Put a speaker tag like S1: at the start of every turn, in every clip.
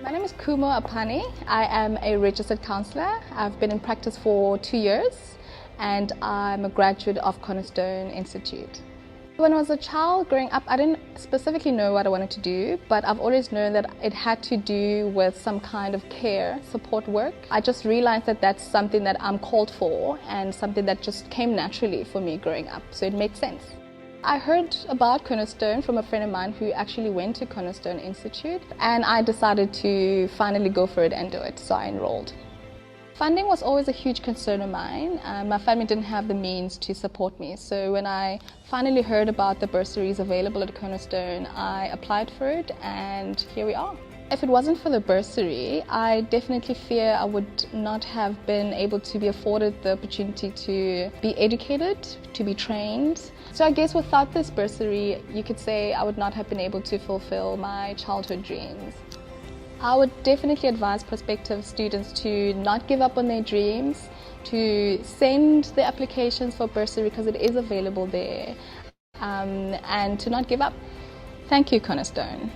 S1: My name is Kumo Apani. I am a registered counsellor. I've been in practice for 2 years and I'm a graduate of Cornerstone Institute. When I was a child growing up, I didn't specifically know what I wanted to do, but I've always known that it had to do with some kind of care, support work. I just realized that that's something that I'm called for and something that just came naturally for me growing up, so it made sense. I heard about Cornerstone from a friend of mine who actually went to Cornerstone Institute, and I decided to finally go for it and do it, so I enrolled. Funding was always a huge concern of mine. My family didn't have the means to support me, so when I finally heard about the bursaries available at Cornerstone, I applied for it and here we are. If it wasn't for the bursary, I definitely fear I would not have been able to be afforded the opportunity to be educated, to be trained. So I guess without this bursary, you could say I would not have been able to fulfill my childhood dreams. I would definitely advise prospective students to not give up on their dreams, to send their applications for bursary because it is available there, and to not give up. Thank you, Cornerstone.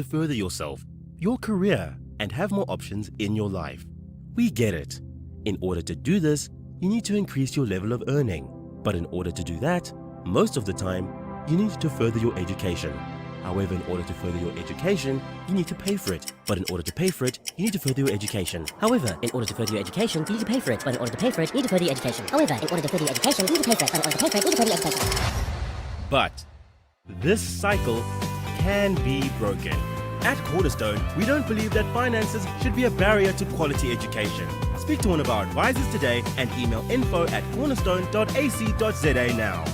S2: to further yourself, your career, and have more options in your life. We get it. In order to do this, you need to increase your level of earning. But in order to do that, most of the time, you need to further your education. However, in order to further your education, you need to pay for it. But in order to pay for it, you need to further your education.
S3: However, in order to further your education, you need to pay for it. But in order to pay for it, you need to further your education. However, in order to further your education, you need to pay for it. But in order to pay for it, you need to further your education.
S2: But this cycle can be broken. At Cornerstone, we don't believe that finances should be a barrier to quality education. Speak to one of our advisors today and email info@cornerstone.ac.za now.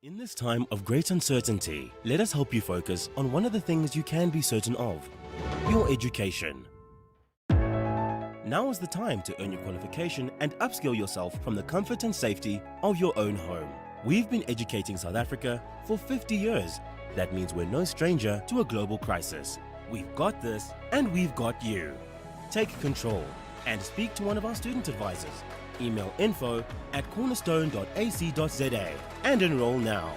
S2: In this time of great uncertainty, let us help you focus on one of the things you can be certain of: your education. Now is the time to earn your qualification and upskill yourself from the comfort and safety of your own home. We've been educating South Africa for 50 years. That means we're no stranger to a global crisis. We've got this and we've got you. Take control and speak to one of our student advisors. Email info@cornerstone.ac.za and enroll now.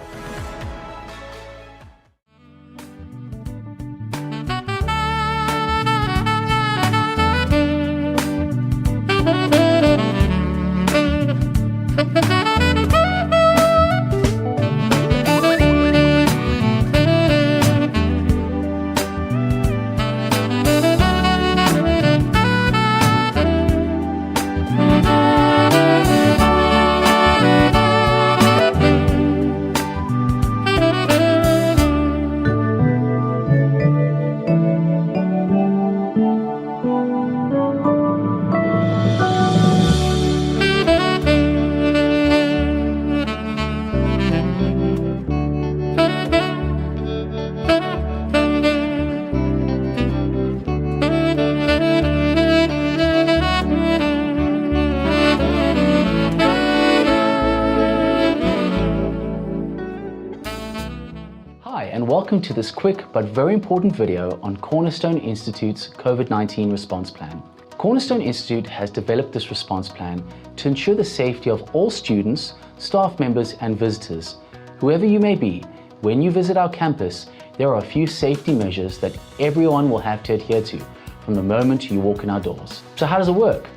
S4: And welcome to this quick but very important video on Cornerstone Institute's COVID-19 response plan. Cornerstone Institute has developed this response plan to ensure the safety of all students, staff members and visitors. Whoever you may be, when you visit our campus, there are a few safety measures that everyone will have to adhere to. from the moment you walk in our doors. So how does it work?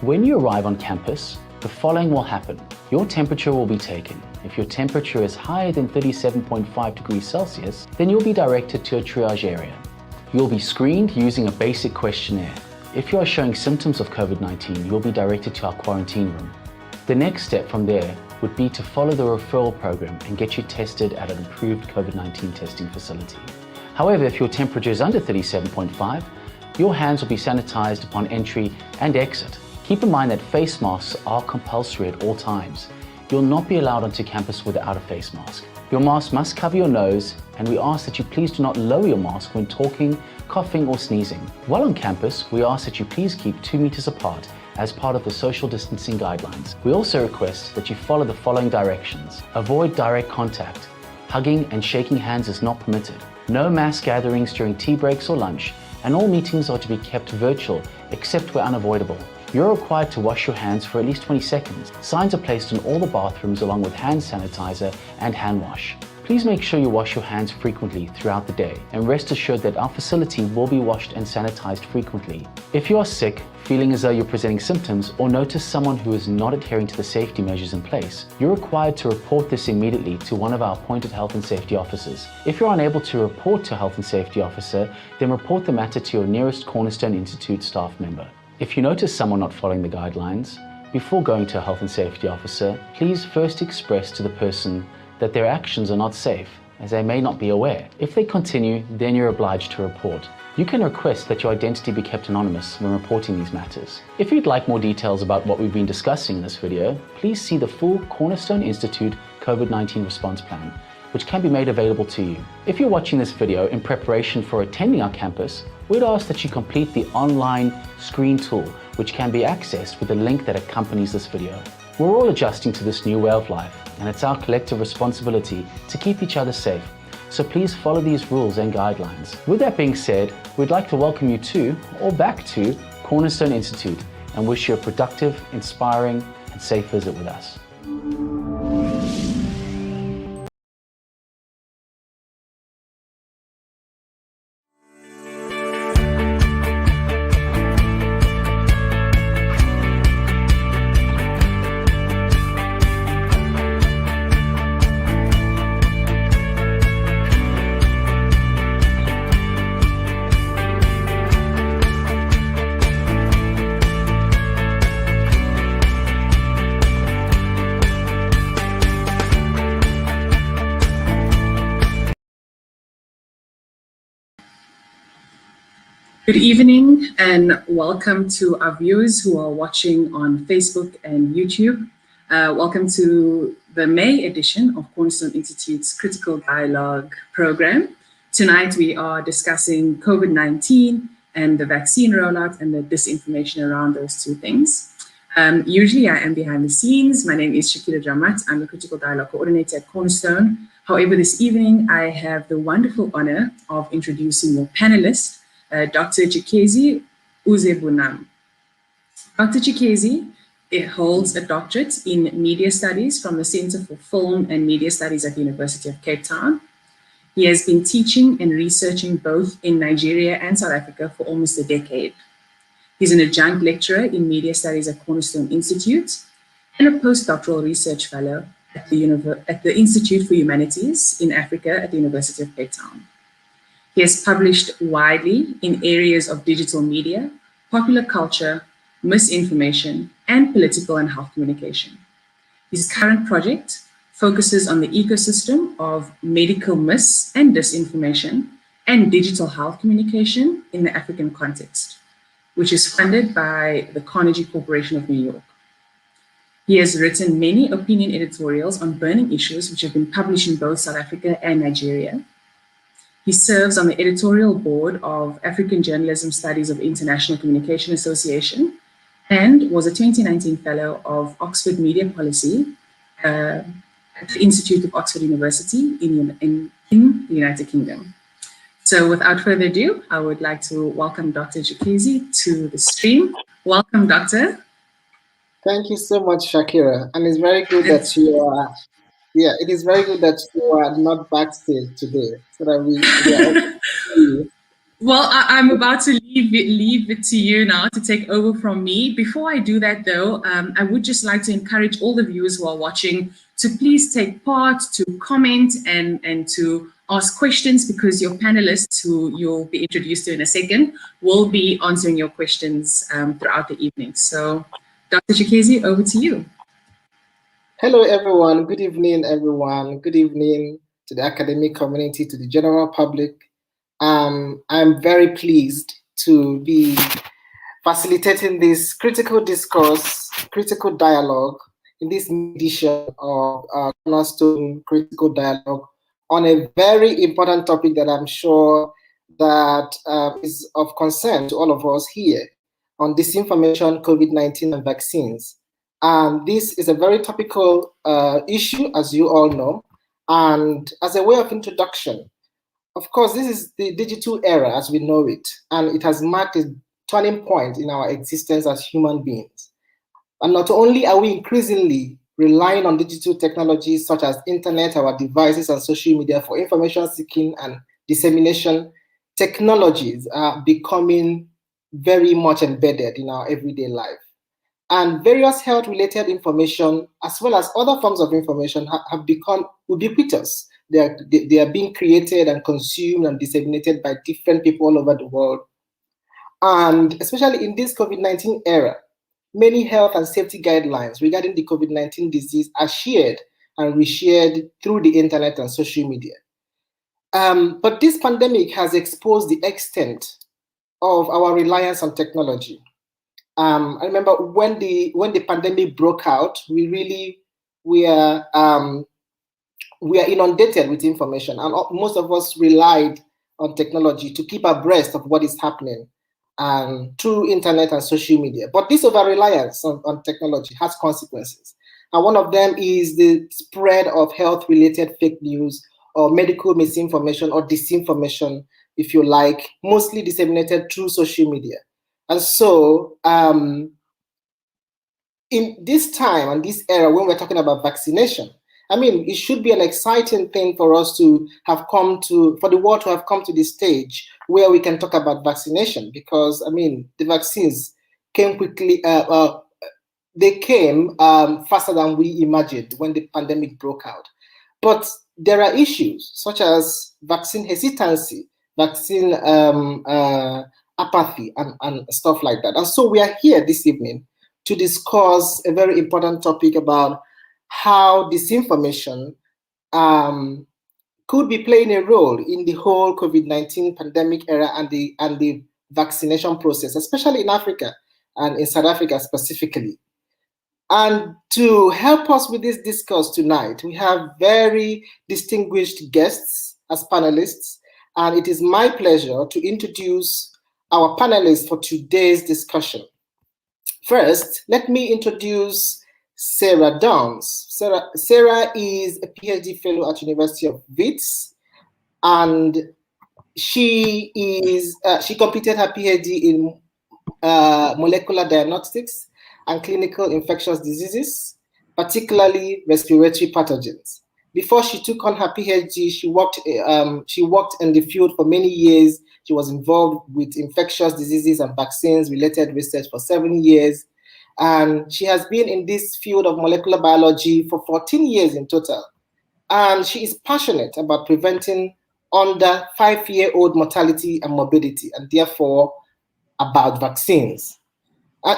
S4: When you arrive on campus, the following will happen. Your temperature will be taken. If your temperature is higher than 37.5 degrees Celsius, then you'll be directed to a triage area. You'll be screened using a basic questionnaire. If you are showing symptoms of COVID-19, you'll be directed to our quarantine room. The next step from there would be to follow the referral program and get you tested at an approved COVID-19 testing facility. However, if your temperature is under 37.5, your hands will be sanitized upon entry and exit. Keep in mind that face masks are compulsory at all times. You'll not be allowed onto campus without a face mask. Your mask must cover your nose, and we ask that you please do not lower your mask when talking, coughing or sneezing. While on campus, we ask that you please keep 2 meters apart as part of the social distancing guidelines. We also request that you follow the following directions. Avoid direct contact. Hugging and shaking hands is not permitted. No mass gatherings during tea breaks or lunch, and all meetings are to be kept virtual except where unavoidable. You're required to wash your hands for at least 20 seconds. Signs are placed in all the bathrooms along with hand sanitizer and hand wash. Please make sure you wash your hands frequently throughout the day, and rest assured that our facility will be washed and sanitized frequently. If you are sick, feeling as though you're presenting symptoms, or notice someone who is not adhering to the safety measures in place, you're required to report this immediately to one of our appointed health and safety officers. If you're unable to report to a health and safety officer, then report the matter to your nearest Cornerstone Institute staff member. If you notice someone not following the guidelines, before going to a health and safety officer, please first express to the person that their actions are not safe, as they may not be aware. If they continue, then you're obliged to report. You can request that your identity be kept anonymous when reporting these matters. If you'd like more details about what we've been discussing in this video, please see the full Cornerstone Institute COVID-19 response plan, which can be made available to you. If you're watching this video in preparation for attending our campus, we'd ask that you complete the online screen tool, which can be accessed with the link that accompanies this video. We're all adjusting to this new way of life, and it's our collective responsibility to keep each other safe. So please follow these rules and guidelines. With that being said, we'd like to welcome you to, or back to, Cornerstone Institute, and wish you a productive, inspiring, and safe visit with us.
S5: Good evening and welcome to our viewers who are watching on Facebook and YouTube. Welcome to the May edition of Cornerstone Institute's Critical Dialogue program. Tonight we are discussing COVID-19 and the vaccine rollout and the disinformation around those two things. Usually I am behind the scenes. My name is Shakira Dramat. I'm the Critical Dialogue Coordinator at Cornerstone. However, this evening I have the wonderful honor of introducing your panelist, Dr. Chikezi Uzebunam. Dr. Chikezi holds a doctorate in Media Studies from the Center for Film and Media Studies at the University of Cape Town. He has been teaching and researching both in Nigeria and South Africa for almost a decade. He's an adjunct lecturer in Media Studies at Cornerstone Institute and a postdoctoral research fellow at the Institute for Humanities in Africa at the University of Cape Town. He has published widely in areas of digital media, popular culture, misinformation, and political and health communication. His current project focuses on the ecosystem of medical mis and disinformation and digital health communication in the African context, which is funded by the Carnegie Corporation of New York. He has written many opinion editorials on burning issues, which have been published in both South Africa and Nigeria. He serves on the editorial board of African Journalism Studies of International Communication Association and was a 2019 fellow of Oxford Media Policy at the Institute of Oxford University in the United Kingdom. So without further ado, I would like to welcome Dr. Chikezi to the stream. Welcome, Doctor.
S6: Thank you so much, Shakira. And it's very good that you are, it is very good that you are not backstage today so that we are
S5: Well, I'm about to leave it to you now to take over from me. Before I do that, though, I would just like to encourage all the viewers who are watching to please take part, to comment, and to ask questions, because your panelists, who you'll be introduced to in a second, will be answering your questions throughout the evening. So, Dr. Chikezi, over to you.
S6: Hello, everyone. Good evening, everyone. Good evening to the academic community, to the general public. I'm very pleased to be facilitating this critical discourse, critical dialogue in this edition of Cornerstone Critical Dialogue on a very important topic that I'm sure that is of concern to all of us here on disinformation, COVID-19 and vaccines. And this is a very topical issue, as you all know. And as a way of introduction, of course, this is the digital era as we know it, and it has marked a turning point in our existence as human beings. And not only are we increasingly relying on digital technologies such as internet, our devices, and social media for information seeking and dissemination, technologies are becoming very much embedded in our everyday life. And various health-related information, as well as other forms of information, have become ubiquitous. They are being created and consumed and disseminated by different people all over the world. And especially in this COVID-19 era, many health and safety guidelines regarding the COVID-19 disease are shared and reshared through the internet and social media. But this pandemic has exposed the extent of our reliance on technology. I remember when the pandemic broke out, we are inundated with information, and most of us relied on technology to keep abreast of what is happening through internet and social media. But this over-reliance on technology has consequences. And one of them is the spread of health-related fake news or medical misinformation or disinformation, if you like, mostly disseminated through social media. And so in this time and this era, when we're talking about vaccination, I mean, it should be an exciting thing for us to have come to, for the world to have come to this stage where we can talk about vaccination, because, I mean, the vaccines came quickly, they came faster than we imagined when the pandemic broke out. But there are issues such as vaccine hesitancy, vaccine apathy, and stuff like that. And so we are here this evening to discuss a very important topic about how disinformation could be playing a role in the whole COVID-19 pandemic era and the vaccination process, especially in Africa and in South Africa specifically. And to help us with this discourse tonight, we have very distinguished guests as panelists, and it is my pleasure to introduce our panelists for today's discussion. First, let me introduce Sarah Downs. Sarah is a PhD fellow at University of Wits, and she completed her PhD in molecular diagnostics and clinical infectious diseases, particularly respiratory pathogens. Before she took on her PhD, she worked in the field for many years. She was involved with infectious diseases and vaccines-related research for 7 years. And she has been in this field of molecular biology for 14 years in total. And she is passionate about preventing under 5-year-old mortality and morbidity, and therefore about vaccines.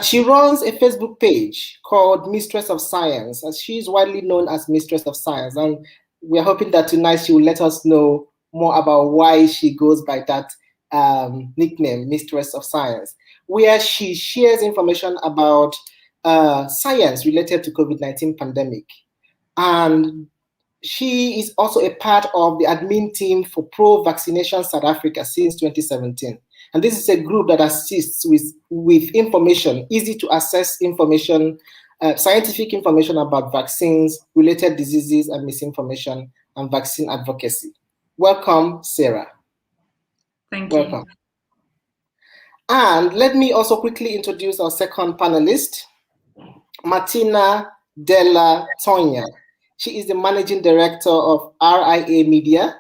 S6: She runs a Facebook page called Mistress of Science, and she is widely known as Mistress of Science. And we're hoping that tonight she will let us know more about why she goes by that nickname, Mistress of Science, where she shares information about science related to COVID-19 pandemic. And she is also a part of the admin team for Pro-Vaccination South Africa since 2017. And this is a group that assists with information, easy to access information, scientific information about vaccines, related diseases and misinformation, and vaccine advocacy. Welcome, Sarah.
S5: Thank you.
S6: Welcome. And let me also quickly introduce our second panelist, Martina Della Tonya. She is the managing director of RIA Media,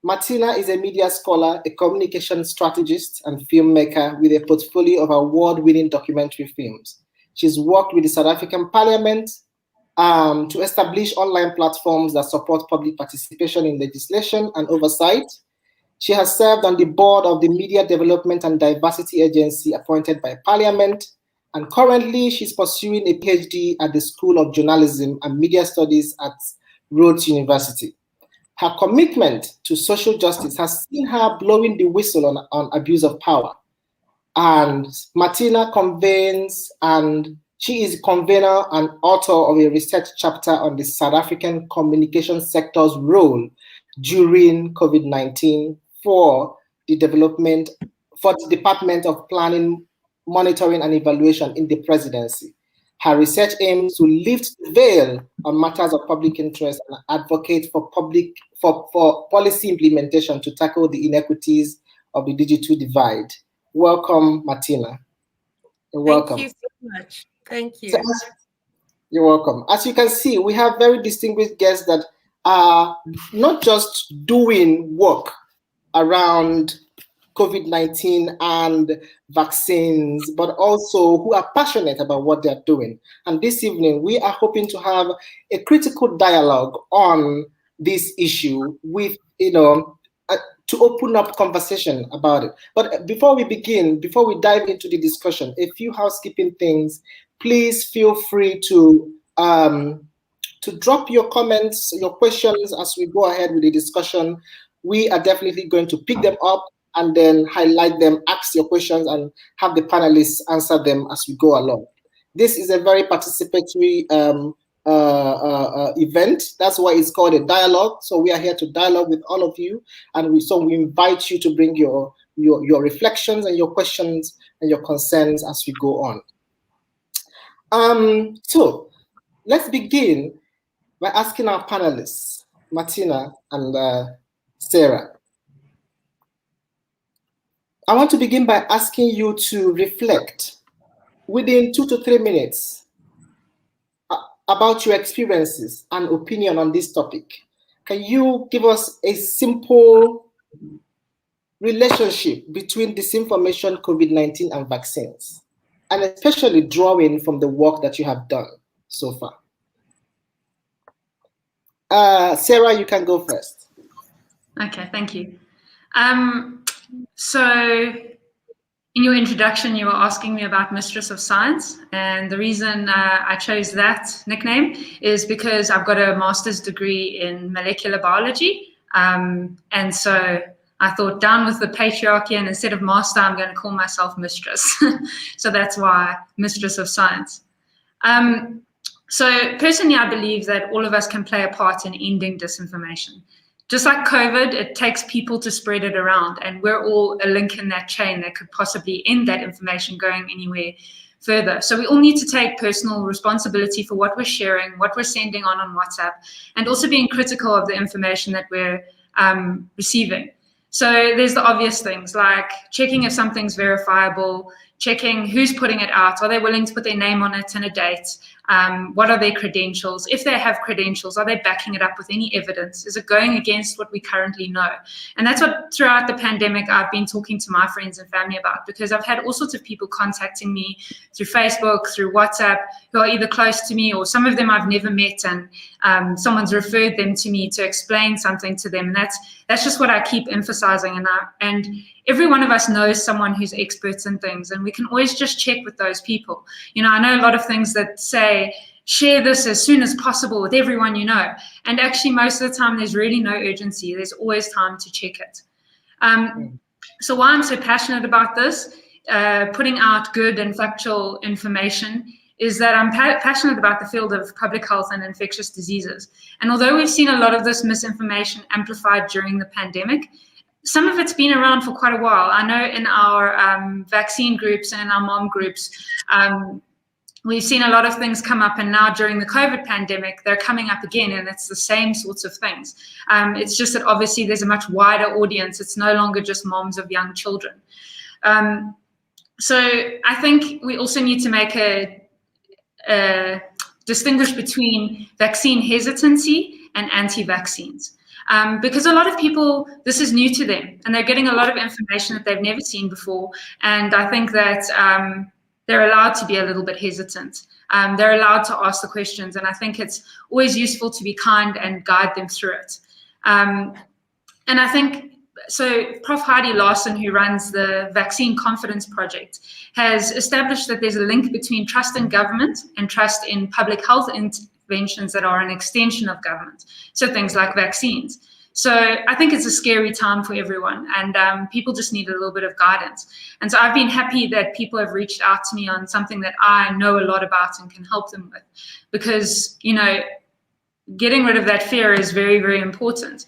S6: Martina is a media scholar, a communication strategist, and filmmaker with a portfolio of award-winning documentary films. She's worked with the South African Parliament to establish online platforms that support public participation in legislation and oversight. She has served on the board of the Media Development and Diversity Agency appointed by Parliament, and currently she's pursuing a PhD at the School of Journalism and Media Studies at Rhodes University. Her commitment to social justice has seen her blowing the whistle on abuse of power. And Martina convenes, and she is convener and author of a research chapter on the South African communication sector's role during COVID-19 for the Department of Planning, Monitoring and Evaluation in the presidency. Her research aims to lift the veil on matters of public interest and advocate for policy implementation to tackle the inequities of the digital divide. Welcome, Martina. You're welcome.
S7: Thank you so much. Thank you.
S6: So you're welcome. As you can see, we have very distinguished guests that are not just doing work around COVID-19 and vaccines, but also who are passionate about what they're doing. And this evening, we are hoping to have a critical dialogue on this issue with, to open up conversation about it. But before we begin, before we dive into the discussion, a few housekeeping things. Please feel free to drop your comments, your questions as we go ahead with the discussion. We are definitely going to pick them up and then highlight them, ask your questions, and have the panelists answer them as we go along. This is a very participatory event. That's why it's called a dialogue. So we are here to dialogue with all of you, and we invite you to bring your reflections and your questions and your concerns as we go on. So let's begin by asking our panelists, Martina and Sarah. I want to begin by asking you to reflect within 2 to 3 minutes about your experiences and opinion on this topic. Can you give us a simple relationship between disinformation, COVID-19, and vaccines, and especially drawing from the work that you have done so far? Sarah, you can go first.
S8: Okay, thank you. So in your introduction, you were asking me about Mistress of Science, and the reason I chose that nickname is because I've got a master's degree in molecular biology, and so I thought, down with the patriarchy, and instead of master, I'm going to call myself mistress. So that's why Mistress of Science. So personally, I believe that all of us can play a part in ending disinformation. Just like COVID, it takes people to spread it around, and we're all a link in that chain that could possibly end that information going anywhere further. So we all need to take personal responsibility for what we're sharing, what we're sending on WhatsApp, and also being critical of the information that we're receiving. So there's the obvious things like checking if something's verifiable, checking who's putting it out. Are they willing to put their name on it and a date? What are their credentials? If they have credentials, are they backing it up with any evidence? Is it going against what we currently know? And that's what throughout the pandemic I've been talking to my friends and family about, because I've had all sorts of people contacting me through Facebook, through WhatsApp, who are either close to me or some of them I've never met, and someone's referred them to me to explain something to them. And that's just what I keep emphasizing. And every one of us knows someone who's experts in things, and we can always just check with those people. I know a lot of things that say, share this as soon as possible with everyone you know. And actually, most of the time, there's really no urgency. There's always time to check it. So why I'm so passionate about this, putting out good and factual information, is that I'm passionate about the field of public health and infectious diseases. And although we've seen a lot of this misinformation amplified during the pandemic, some of it's been around for quite a while. I know in our vaccine groups and in our mom groups, we've seen a lot of things come up, and now during the COVID pandemic, they're coming up again, and it's the same sorts of things. It's just that obviously there's a much wider audience. It's no longer just moms of young children. So I think we also need to make a distinguish between vaccine hesitancy and anti-vaccines. because a lot of people, this is new to them, and they're getting a lot of information that they've never seen before. And I think that they're allowed to be a little bit hesitant. They're allowed to ask the questions, and I think it's always useful to be kind and guide them through it. And I think, so Prof. Heidi Larson, who runs the Vaccine Confidence Project, has established that there's a link between trust in government and trust in public health interventions that are an extension of government. So things like vaccines. So I think it's a scary time for everyone, and people just need a little bit of guidance. And so I've been happy that people have reached out to me on something that I know a lot about and can help them with, because, you know, getting rid of that fear is very, very important.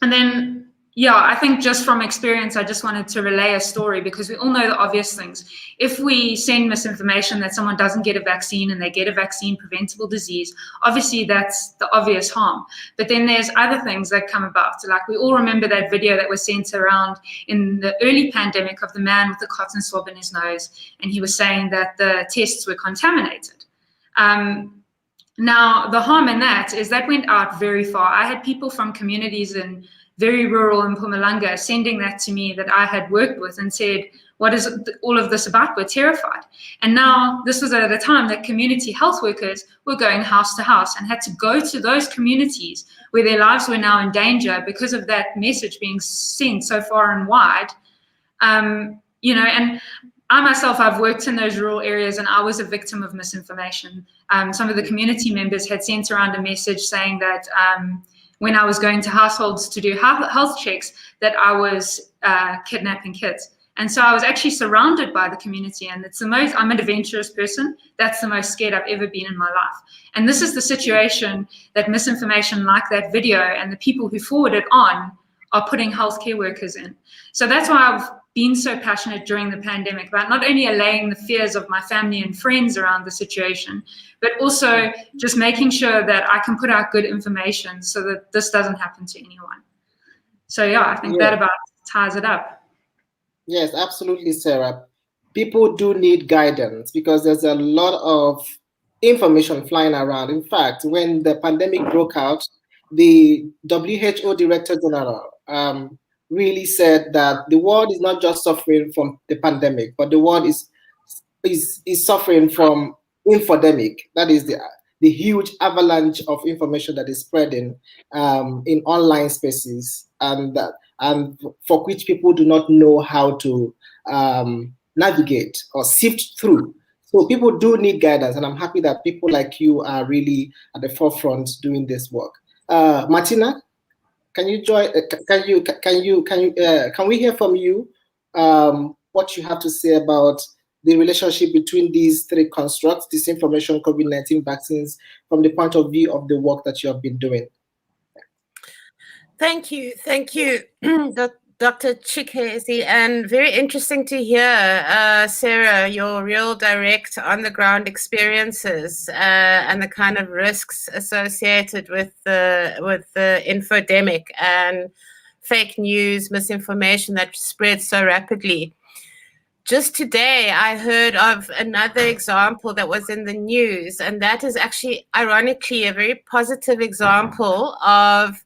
S8: And then, yeah, I think just from experience, I just wanted to relay a story, because we all know the obvious things. If we send misinformation that someone doesn't get a vaccine and they get a vaccine preventable disease, obviously that's the obvious harm. But then there's other things that come about. Like, we all remember that video that was sent around in the early pandemic of the man with the cotton swab in his nose, and he was saying that the tests were contaminated. Now, the harm in that is that went out very far. I had people from communities in very rural in Mpumalanga sending that to me that I had worked with and said, what is all of this about? We're terrified. And now, this was at a time that community health workers were going house to house and had to go to those communities where their lives were now in danger because of that message being sent so far and wide. You know, and I myself, I've worked in those rural areas, and I was a victim of misinformation. Some of the community members had sent around a message saying that when I was going to households to do health checks, that I was kidnapping kids. And so I was actually surrounded by the community, and it's the most, I'm an adventurous person. That's the most scared I've ever been in my life. And this is the situation that misinformation like that video and the people who forward it on are putting healthcare workers in. So that's why I've been so passionate during the pandemic about not only allaying the fears of my family and friends around the situation, but also just making sure that I can put out good information so that this doesn't happen to anyone. So yeah, I think that about ties it up.
S6: Yes, absolutely, Sarah. People do need guidance because there's a lot of information flying around. In fact, when the pandemic broke out, the WHO Director General really said that the world is not just suffering from the pandemic, but the world is suffering from infodemic. That is the huge avalanche of information that is spreading in online spaces, and for which people do not know how to navigate or sift through. So people do need guidance, and I'm happy that people like you are really at the forefront doing this work. Martina, can you join? Can we hear from you what you have to say about the relationship between these three constructs, disinformation, COVID-19 vaccines, from the point of view of the work that you have been doing?
S7: Thank you, Dr. Chikezi, and very interesting to hear, Sarah, your real direct on-the-ground experiences and the kind of risks associated with the infodemic and fake news, misinformation that spreads so rapidly. Just today, I heard of another example that was in the news, and that is actually, ironically, a very positive example of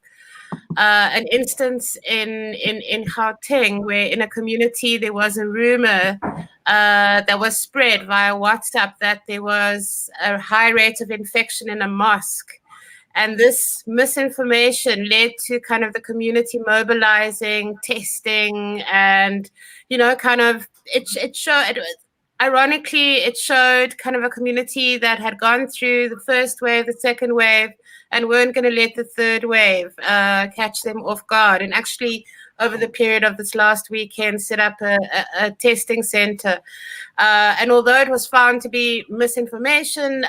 S7: an instance in Gauteng, where in a community there was a rumor that was spread via WhatsApp that there was a high rate of infection in a mosque. And this misinformation led to kind of the community mobilizing, testing, and, you know, kind of, it showed, ironically, it showed kind of a community that had gone through the first wave, the second wave, and weren't going to let the third wave catch them off guard. And actually, over the period of this last weekend, set up a testing center. And although it was found to be misinformation,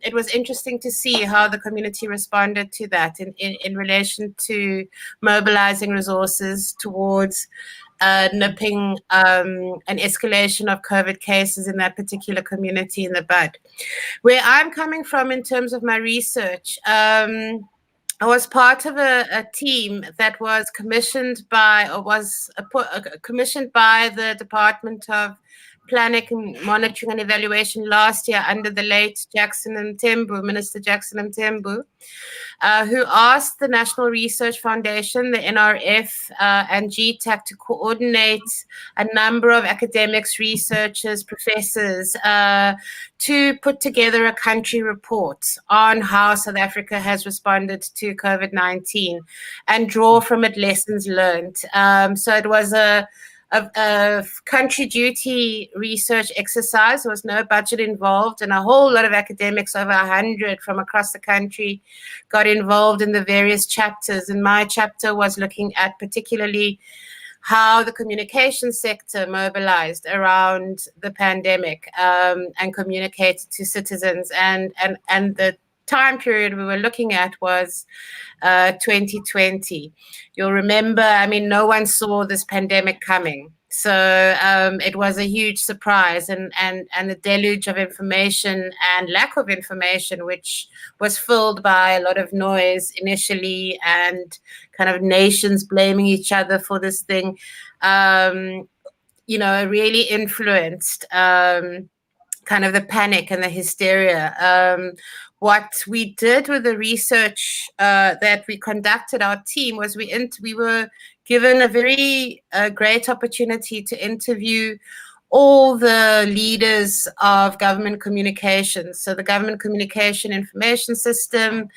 S7: it was interesting to see how the community responded to that in relation to mobilizing resources towards nipping an escalation of COVID cases in that particular community in the bud. Where I'm coming from in terms of my research, I was part of a team that was commissioned by, or was commissioned by the Department of planning, monitoring and evaluation last year under the late Minister Jackson Mthembu, who asked the National Research Foundation, the NRF, and GTAC to coordinate a number of academics, researchers, professors, to put together a country report on how South Africa has responded to COVID-19 and draw from it lessons learned. So it was a country duty research exercise. There was no budget involved, and a whole lot of academics, over 100 from across the country, got involved in the various chapters. And my chapter was looking at particularly how the communication sector mobilized around the pandemic, and communicated to citizens. And the time period we were looking at was 2020. You'll remember, I mean, no one saw this pandemic coming. So it was a huge surprise, and the deluge of information and lack of information, which was filled by a lot of noise initially and kind of nations blaming each other for this thing, really influenced kind of the panic and the hysteria. What we did with the research that we conducted, our team, was we were given a very great opportunity to interview all the leaders of government communications. So the Government Communication Information System,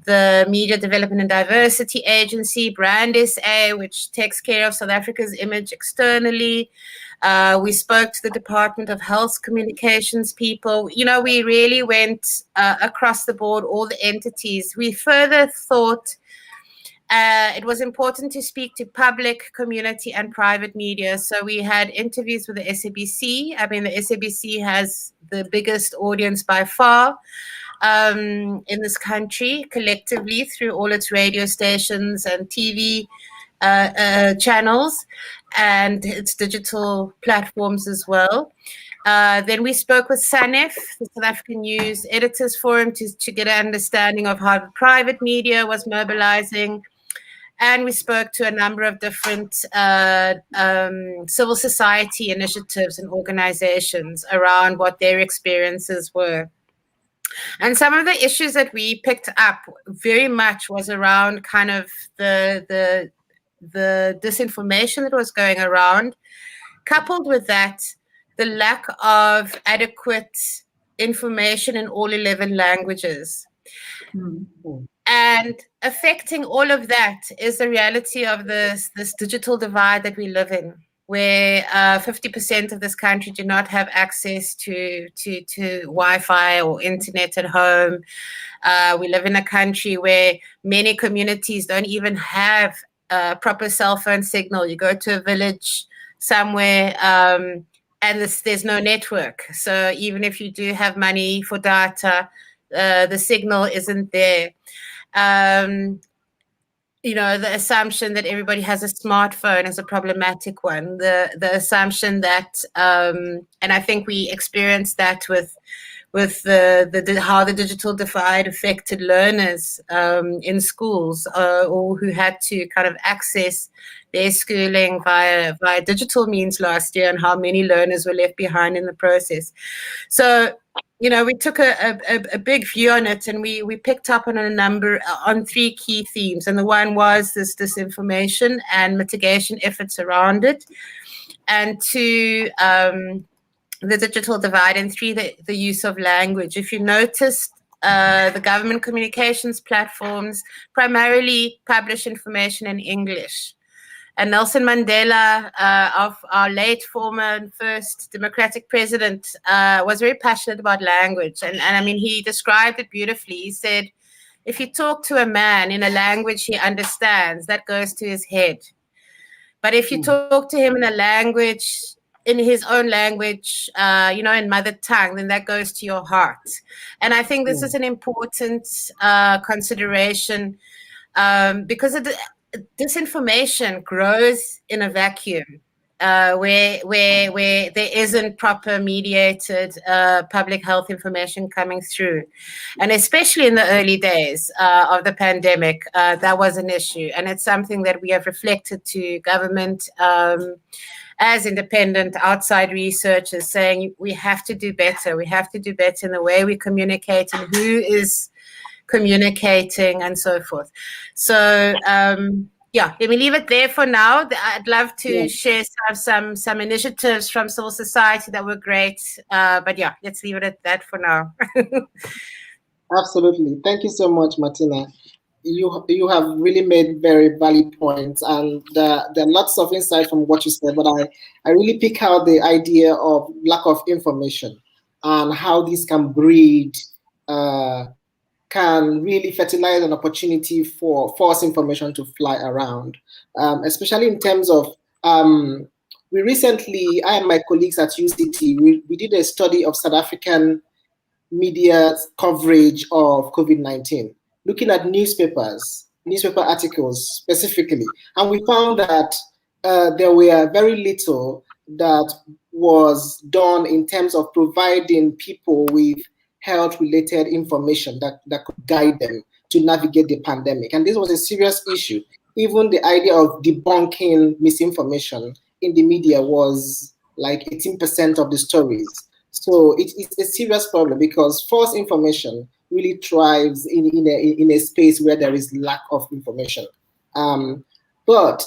S7: the Media Development and Diversity Agency, Brand SA, which takes care of South Africa's image externally. We spoke to the Department of Health Communications people. We really went across the board, all the entities. We further thought it was important to speak to public, community, and private media. So we had interviews with the SABC. I mean, the SABC has the biggest audience by far in this country, collectively, through all its radio stations and TV channels, and its digital platforms as well. Then we spoke with SANEF, the South African News Editors Forum, to get an understanding of how the private media was mobilizing. And we spoke to a number of different civil society initiatives and organizations around what their experiences were. And some of the issues that we picked up very much was around kind of the disinformation that was going around. Coupled with that, the lack of adequate information in all 11 languages. Mm-hmm. And affecting all of that is the reality of this digital divide that we live in, where 50% of this country do not have access to Wi-Fi or internet at home. We live in a country where many communities don't even have a proper cell phone signal. You go to a village somewhere and there's no network. So even if you do have money for data, the signal isn't there. The assumption that everybody has a smartphone is a problematic one. The assumption that, and I think we experienced that with how the digital divide affected learners in schools, or who had to kind of access their schooling via digital means last year, and how many learners were left behind in the process. So, we took a big view on it, and we picked up on three key themes. And the one was this disinformation and mitigation efforts around it. And two, the digital divide. And three, the use of language. If you noticed, the government communications platforms primarily publish information in English. And Nelson Mandela, of our late former and first democratic president, was very passionate about language. And I mean, he described it beautifully. He said, if you talk to a man in a language he understands, that goes to his head. But if you talk to him in his own language, in mother tongue, then that goes to your heart. And I think this is an important consideration, because disinformation grows in a vacuum, where there isn't proper mediated public health information coming through. And especially in the early days of the pandemic, that was an issue. And it's something that we have reflected to government as independent outside researchers saying we have to do better. We have to do better in the way we communicate and who is communicating and so forth. So yeah, let me leave it there for now. I'd love to share some initiatives from civil society that were great. But yeah, let's leave it at that for now.
S6: Absolutely. Thank you so much, Martina. You have really made very valid points, and there are lots of insight from what you said, but I really pick out the idea of lack of information and how this can breed, can really fertilize an opportunity for false information to fly around, especially in terms of, we recently, I and my colleagues at UCT, we did a study of South African media coverage of COVID-19, looking at newspaper articles specifically. And we found that there were very little that was done in terms of providing people with health-related information that could guide them to navigate the pandemic. And this was a serious issue. Even the idea of debunking misinformation in the media was like 18% of the stories. So it's a serious problem because false information really thrives in a space where there is lack of information. But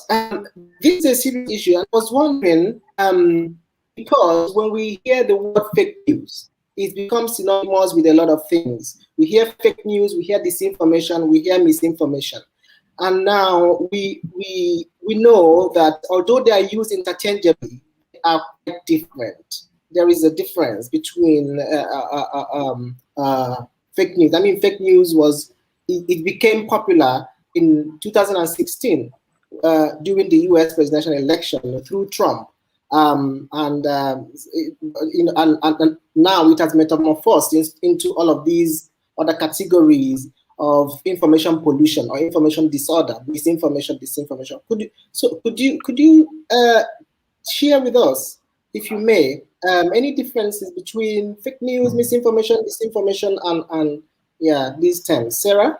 S6: this is a serious issue. I was wondering, because when we hear the word fake news, it becomes synonymous with a lot of things. We hear fake news, we hear disinformation, we hear misinformation. And now we know that although they are used interchangeably, they are quite different. There is a difference between fake news. I mean, fake news it became popular in 2016 during the US presidential election through Trump. And now it has metamorphosed into all of these other categories of information pollution or information disorder, misinformation, disinformation. Could you share with us, if you may, any differences between fake news, misinformation, disinformation, and yeah, these terms? Sarah?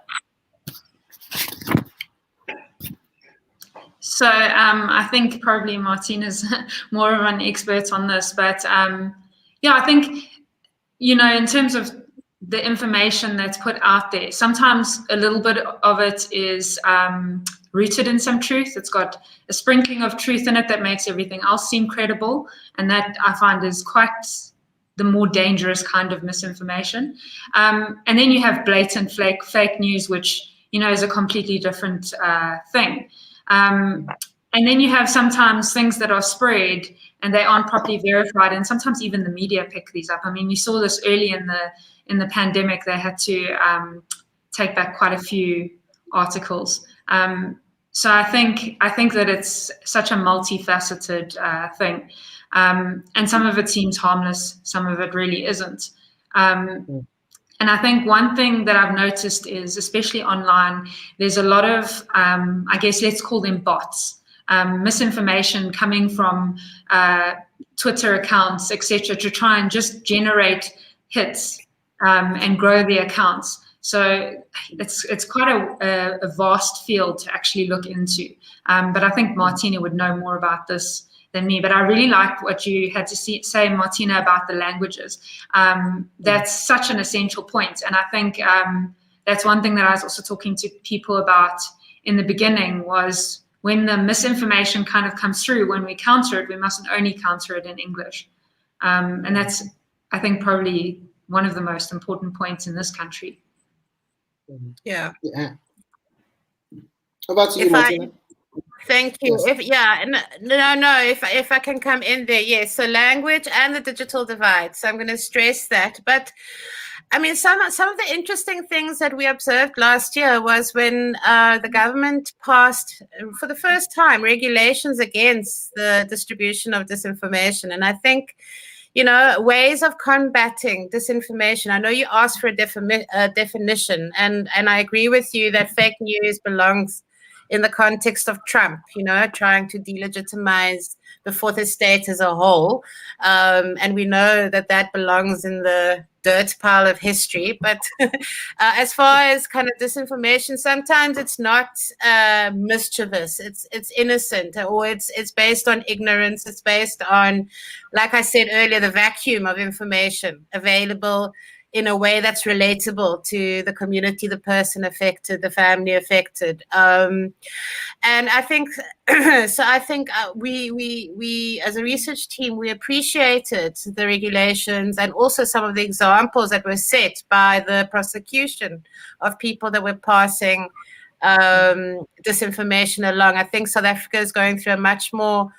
S8: So I think probably Martina's more of an expert on this, but yeah, I think, in terms of the information that's put out there, sometimes a little bit of it is rooted in some truth. It's got a sprinkling of truth in it that makes everything else seem credible, and that I find is quite the more dangerous kind of misinformation. And then you have blatant fake news, which is a completely different thing. And then you have sometimes things that are spread and they aren't properly verified, and sometimes even the media pick these up. I mean, you saw this early in the pandemic. They had to take back quite a few articles. So I think that it's such a multifaceted thing, and some of it seems harmless, some of it really isn't. And I think one thing that I've noticed is, especially online, there's a lot of, I guess, let's call them bots, misinformation coming from Twitter accounts, etc., to try and just generate hits and grow the accounts. So it's quite a vast field to actually look into. But I think Martina would know more about this than me. But I really like what you had to say, Martina, about the languages. That's such an essential point. And I think that's one thing that I was also talking to people about in the beginning, was when the misinformation kind of comes through, when we counter it, we mustn't only counter it in English. And that's, I think, probably one of the most important points in this country.
S7: Yeah.
S6: How about you, Martina?
S7: Thank you.
S6: Yes.
S7: If I can come in there, yes. So language and the digital divide. So I'm going to stress that. But I mean, some of the interesting things that we observed last year was when the government passed, for the first time, regulations against the distribution of disinformation. And I think, ways of combating disinformation. I know you asked for a definition, and I agree with you that fake news belongs in the context of Trump, trying to delegitimize the fourth estate as a whole. And we know that belongs in the dirt pile of history. But as far as kind of disinformation, sometimes it's not mischievous. It's innocent, or it's based on ignorance. It's based on, like I said earlier, the vacuum of information available in a way that's relatable to the community, the person affected, the family affected. And I think, we as a research team, we appreciated the regulations and also some of the examples that were set by the prosecution of people that were passing disinformation along. I think South Africa is going through a much more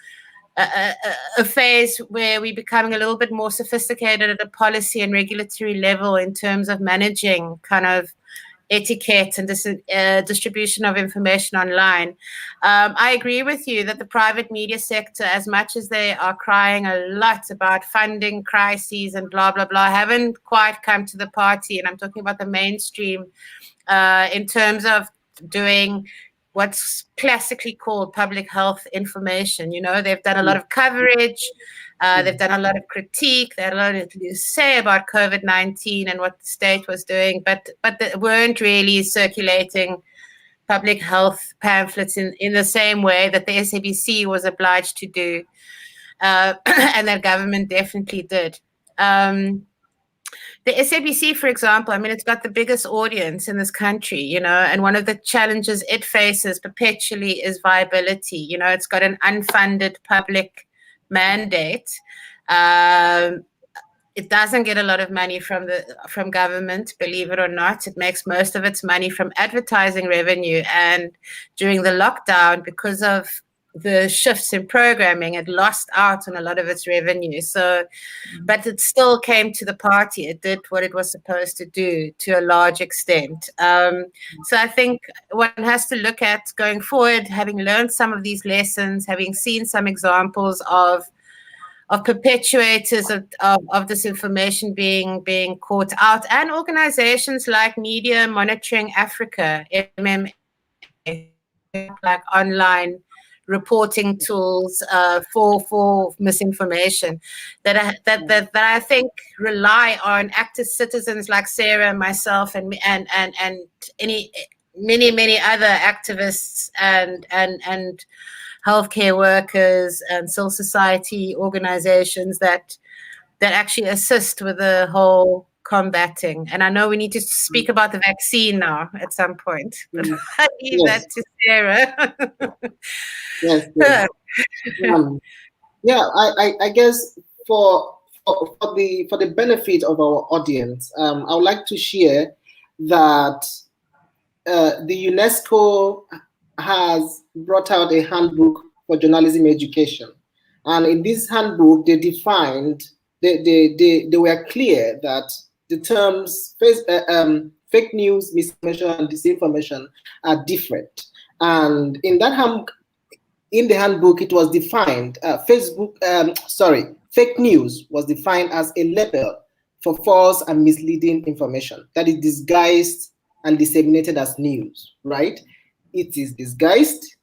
S7: a phase where we're becoming a little bit more sophisticated at a policy and regulatory level in terms of managing kind of etiquette and distribution of information online. I agree with you that the private media sector, as much as they are crying a lot about funding crises and blah, blah, blah, haven't quite come to the party. And I'm talking about the mainstream in terms of doing what's classically called public health information. They've done a lot of coverage, they've done a lot of critique, they had a lot to say about COVID-19 and what the state was doing, but they weren't really circulating public health pamphlets in the same way that the SABC was obliged to do, and that government definitely did. The SABC, for example, it's got the biggest audience in this country, and one of the challenges it faces perpetually is viability. It's got an unfunded public mandate. It doesn't get a lot of money from government, believe it or not. It makes most of its money from advertising revenue. And during the lockdown, because of the shifts in programming, it lost out on a lot of its revenue. So, but it still came to the party. It did what it was supposed to do to a large extent. So I think one has to look at going forward, having learned some of these lessons, having seen some examples of perpetuators of disinformation being caught out, and organizations like Media Monitoring Africa, MMA, like online reporting tools for misinformation that I think rely on active citizens like Sarah, myself, and many other activists and healthcare workers and civil society organizations that actually assist with the whole combating. And I know we need to speak about the vaccine now at some point, but I leave that to Sarah.
S6: Yes. I guess for the benefit of our audience, I would like to share that the UNESCO has brought out a handbook for journalism education, and in this handbook they defined, they were clear that the terms fake news, misinformation, and disinformation are different. And in that in the handbook, it was defined, fake news was defined as a label for false and misleading information that is disguised and disseminated as news, right? It is disguised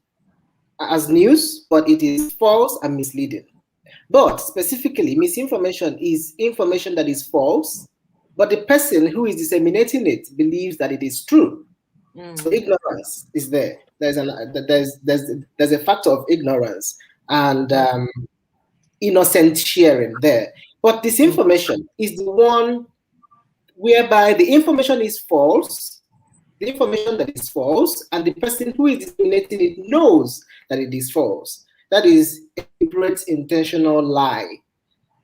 S6: as news, but it is false and misleading. But specifically, misinformation is information that is false, but the person who is disseminating it believes that it is true. So ignorance is there. There's a factor of ignorance and innocent sharing there. But disinformation is the one whereby the information is false, the information that is false, and the person who is disseminating it knows that it is false. That is a deliberate intentional lie,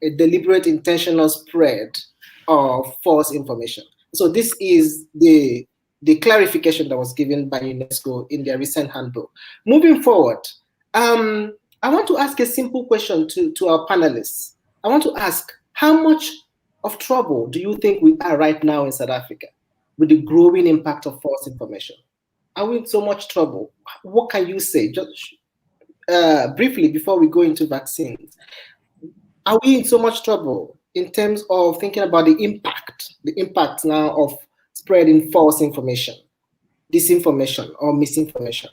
S6: a deliberate intentional spread of false information. So this is the clarification that was given by UNESCO in their recent handbook. Moving forward, I want to ask a simple question to our panelists. I want to ask, how much of trouble do you think we are right now in South Africa with the growing impact of false information? Are we in so much trouble? What can you say? Just briefly before we go into vaccines. Are we in so much trouble in terms of thinking about the impact now of spreading false information, disinformation, or misinformation?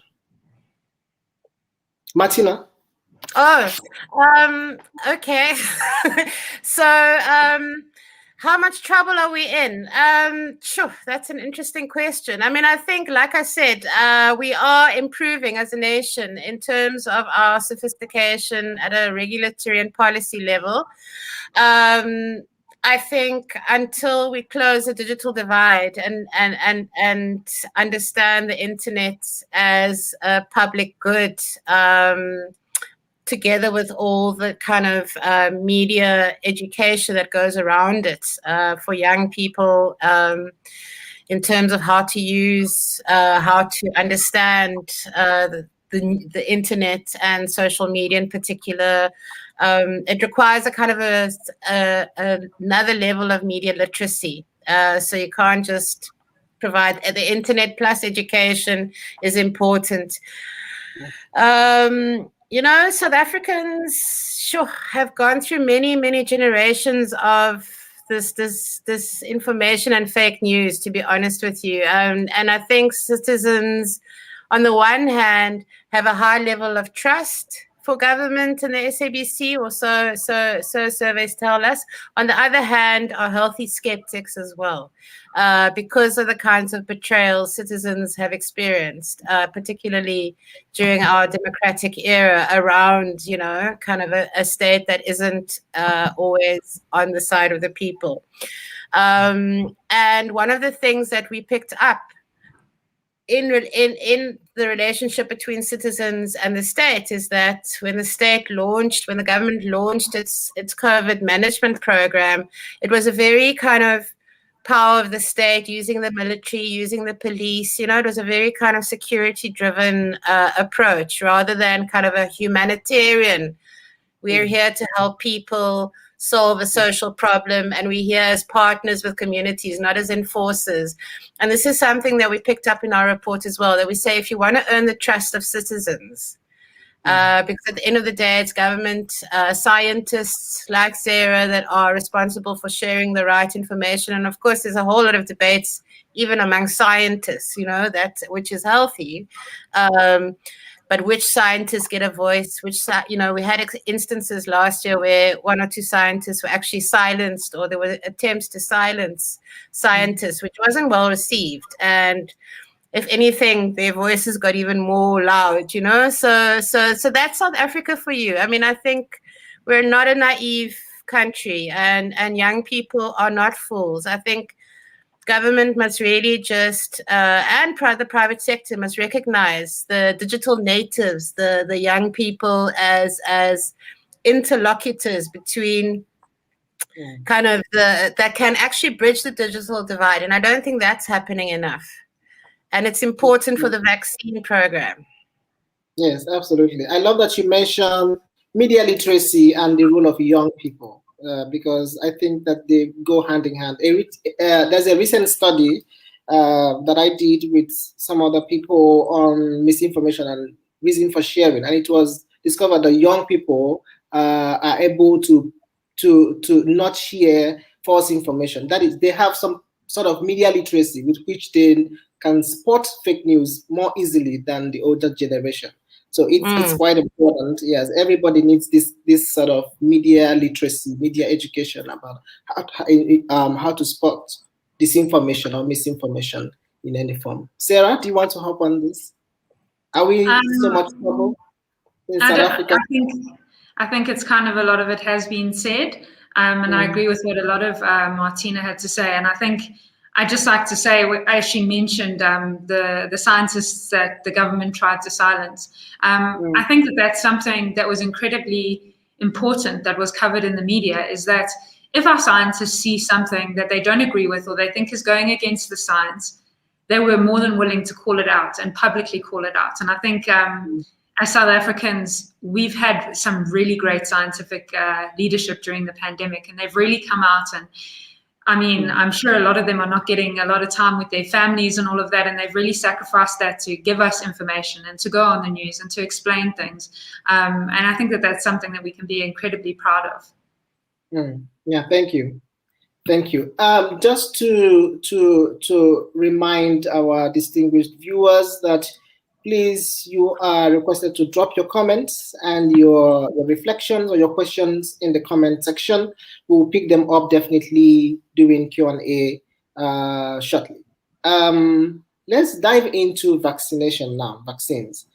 S6: Martina?
S7: Oh, okay. So, how much trouble are we in? Sure, that's an interesting question. I mean, I think, like I said, we are improving as a nation in terms of our sophistication at a regulatory and policy level. I think until we close the digital divide and understand the internet as a public good, together with all the kind of media education that goes around it for young people, in terms of how to use, how to understand the internet and social media in particular. It requires a kind of another level of media literacy. So you can't just provide the internet plus education is important. You know, South Africans sure have gone through many generations of this information and fake news, to be honest with you. And I think citizens, on the one hand, have a high level of trust for government and the SABC, or so surveys tell us. On the other hand, are healthy skeptics as well, because of the kinds of betrayals citizens have experienced, particularly during our democratic era, around, you know, kind of a state that isn't always on the side of the people. And one of the things that we picked up in the relationship between citizens and the state is that when the government launched its COVID management program, it was a very kind of power of the state, using the military, using the police. You know, it was a very kind of security-driven approach rather than kind of a humanitarian. We're here to help people solve a social problem, and we're here as partners with communities, not as enforcers. And this is something that we picked up in our report as well, that we say if you want to earn the trust of citizens, because at the end of the day, it's government scientists like Sarah that are responsible for sharing the right information. And of course, there's a whole lot of debates even among scientists, you know, which is healthy. But which scientists get a voice, you know, we had instances last year where one or two scientists were actually silenced, or there were attempts to silence scientists, which wasn't well received. And if anything, their voices got even more loud, you know? So that's South Africa for you. I mean, I think we're not a naive country, and young people are not fools. I think government must really just, and the private sector must recognize the digital natives, the young people as interlocutors between kind of that can actually bridge the digital divide. And I don't think that's happening enough. And it's important for the vaccine program.
S6: Yes, absolutely. I love that you mentioned media literacy and the role of young people. Because I think that they go hand in hand. There's a recent study that I did with some other people on misinformation and reason for sharing, and it was discovered that young people are able to not share false information. That is, they have some sort of media literacy with which they can spot fake news more easily than the older generation. So it's quite important. Yes, everybody needs this sort of media literacy, media education about how to spot disinformation or misinformation in any form. Sarah, do you want to hop on this? Are we so much trouble in South Africa?
S8: I think it's kind of a lot of it has been said, and I agree with what a lot of Martina had to say. And I think I'd just like to say, as she mentioned, the scientists that the government tried to silence. I think that's something that was incredibly important that was covered in the media, is that if our scientists see something that they don't agree with or they think is going against the science, they were more than willing to call it out and publicly call it out. And I think as South Africans, we've had some really great scientific leadership during the pandemic, and they've really come out. And I mean, I'm sure a lot of them are not getting a lot of time with their families and all of that, and they've really sacrificed that to give us information and to go on the news and to explain things. And I think that's something that we can be incredibly proud of.
S6: Yeah, thank you. Thank you. Just to remind our distinguished viewers that please, you are requested to drop your comments and your reflections or your questions in the comment section. We'll pick them up definitely during Q&A shortly. Let's dive into vaccination now, vaccines.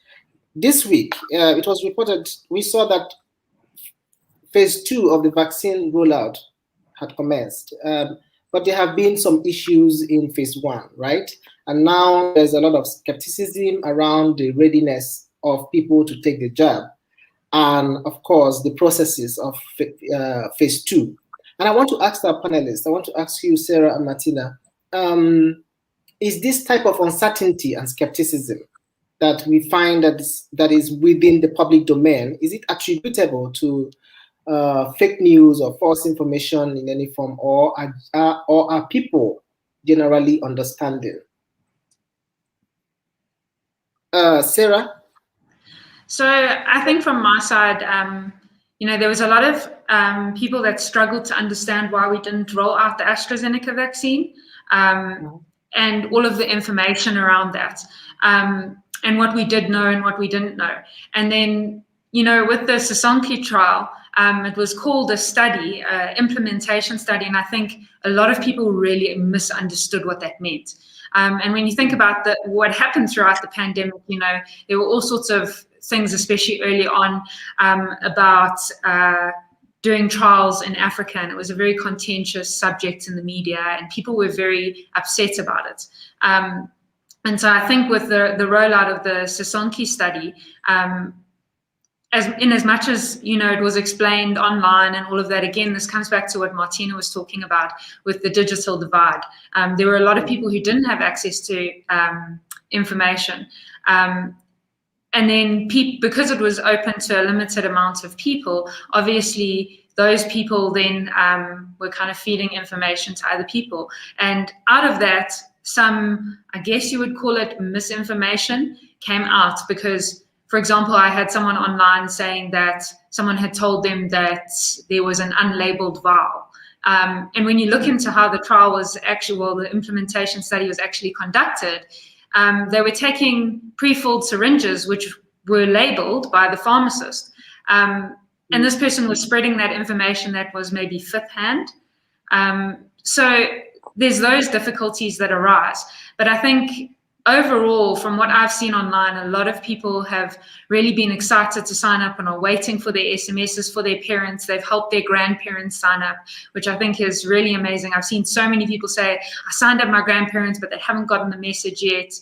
S6: This week, it was reported, we saw that phase 2 of the vaccine rollout had commenced. But there have been some issues in phase 1, right? And now there's a lot of skepticism around the readiness of people to take the jab. And of course, the processes of phase 2. And I want to ask our panelists, I want to ask you, Sarah and Martina, is this type of uncertainty and skepticism that we find that is within the public domain, is it attributable to fake news or false information in any form, or are people generally understanding? Sarah?
S8: So I think from my side, there was a lot of people that struggled to understand why we didn't roll out the AstraZeneca vaccine and all of the information around that, and what we did know and what we didn't know. And then, with the Sisonke trial, it was called a study, implementation study, and I think a lot of people really misunderstood what that meant. And when you think about what happened throughout the pandemic, there were all sorts of things, especially early on, about doing trials in Africa, and it was a very contentious subject in the media, and people were very upset about it. And so I think with the rollout of the Sisonke study, as much as it was explained online and all of that, again, this comes back to what Martina was talking about with the digital divide. There were a lot of people who didn't have access to information. And then because it was open to a limited amount of people, obviously those people then were kind of feeding information to other people. And out of that, some, I guess you would call it misinformation, came out because, for example, I had someone online saying that someone had told them that there was an unlabeled vial. And when you look into how the trial was the implementation study was actually conducted, they were taking pre-filled syringes, which were labeled by the pharmacist. And this person was spreading that information that was maybe fifth hand. So there's those difficulties that arise. But I think overall, from what I've seen online, a lot of people have really been excited to sign up and are waiting for their SMSs for their parents. They've helped their grandparents sign up, which I think is really amazing. I've seen so many people say, I signed up my grandparents, but they haven't gotten the message yet.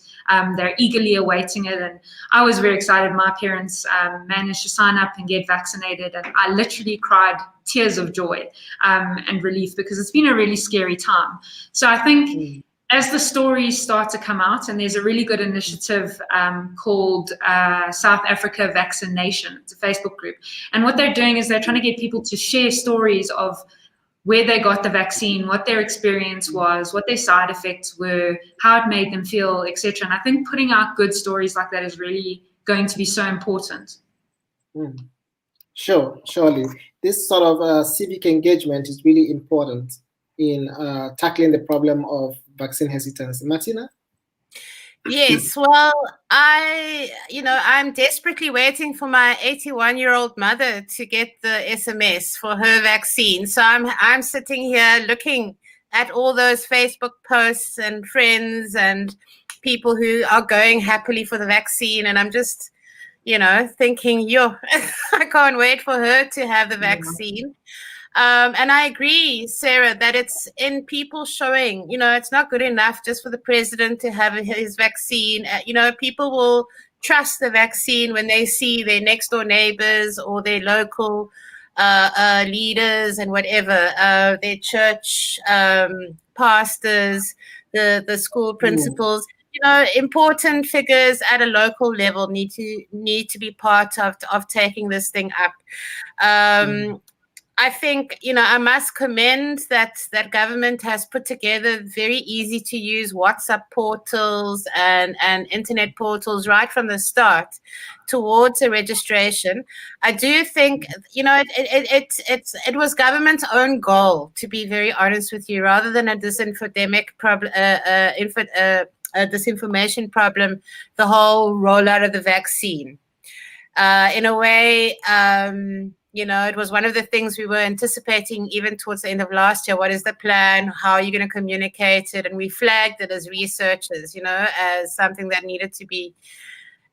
S8: They're eagerly awaiting it. And I was very excited. My parents managed to sign up and get vaccinated. And I literally cried tears of joy and relief, because it's been a really scary time. So I think as the stories start to come out, and there's a really good initiative called South Africa Vaccination. It's a Facebook group. And what they're doing is they're trying to get people to share stories of where they got the vaccine, what their experience was, what their side effects were, how it made them feel, etc. And I think putting out good stories like that is really going to be so important.
S6: Sure, surely. This sort of civic engagement is really important in tackling the problem of vaccine hesitancy. Martina?
S7: Yes, well, I'm desperately waiting for my 81-year-old mother to get the SMS for her vaccine. So I'm sitting here looking at all those Facebook posts and friends and people who are going happily for the vaccine, and I'm just, thinking, I can't wait for her to have the vaccine. And I agree, Sarah, that it's in people showing, it's not good enough just for the president to have his vaccine. People will trust the vaccine when they see their next door neighbors or their local leaders and whatever, their church pastors, the school principals. Important figures at a local level need to be part of taking this thing up. I think, I must commend that government has put together very easy to use WhatsApp portals and internet portals right from the start towards a registration. I do think, it was government's own goal, to be very honest with you, rather than a disinfodemic disinformation problem, the whole rollout of the vaccine. In a way, it was one of the things we were anticipating even towards the end of last year. What is the plan? How are you going to communicate it? And we flagged it as researchers, as something that needed to be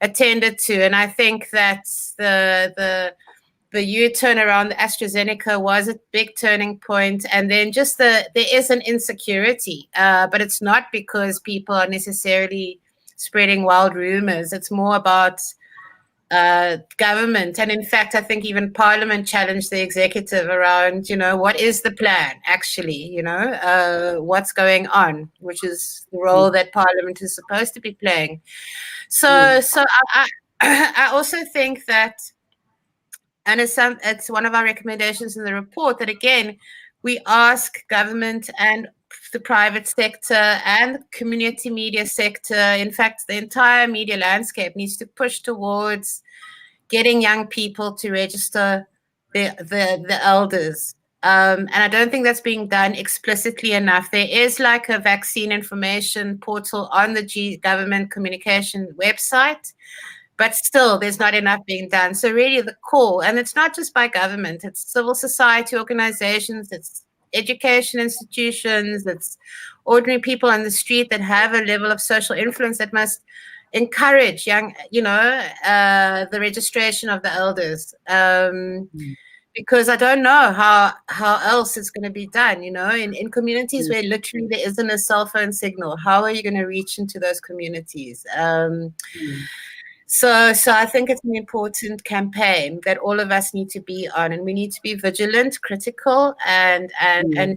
S7: attended to. And I think that the U-turn around the AstraZeneca was a big turning point. And then just there is an insecurity, but it's not because people are necessarily spreading wild rumors. It's more about government. And in fact, I think even Parliament challenged the executive around, what is the plan actually, what's going on, which is the role that Parliament is supposed to be playing. So I also think that, and it's one of our recommendations in the report, that again, we ask government and the private sector and the community media sector, in fact, the entire media landscape needs to push towards getting young people to register the elders. And I don't think that's being done explicitly enough. There is like a vaccine information portal on the government communication website, but still there's not enough being done. So really the call, and it's not just by government, it's civil society organizations, it's education institutions, it's ordinary people on the street that have a level of social influence that must encourage young, the registration of the elders. Because I don't know how else it's going to be done, in communities where literally there isn't a cell phone signal. How are you going to reach into those communities? So I think it's an important campaign that all of us need to be on, and we need to be vigilant, critical, and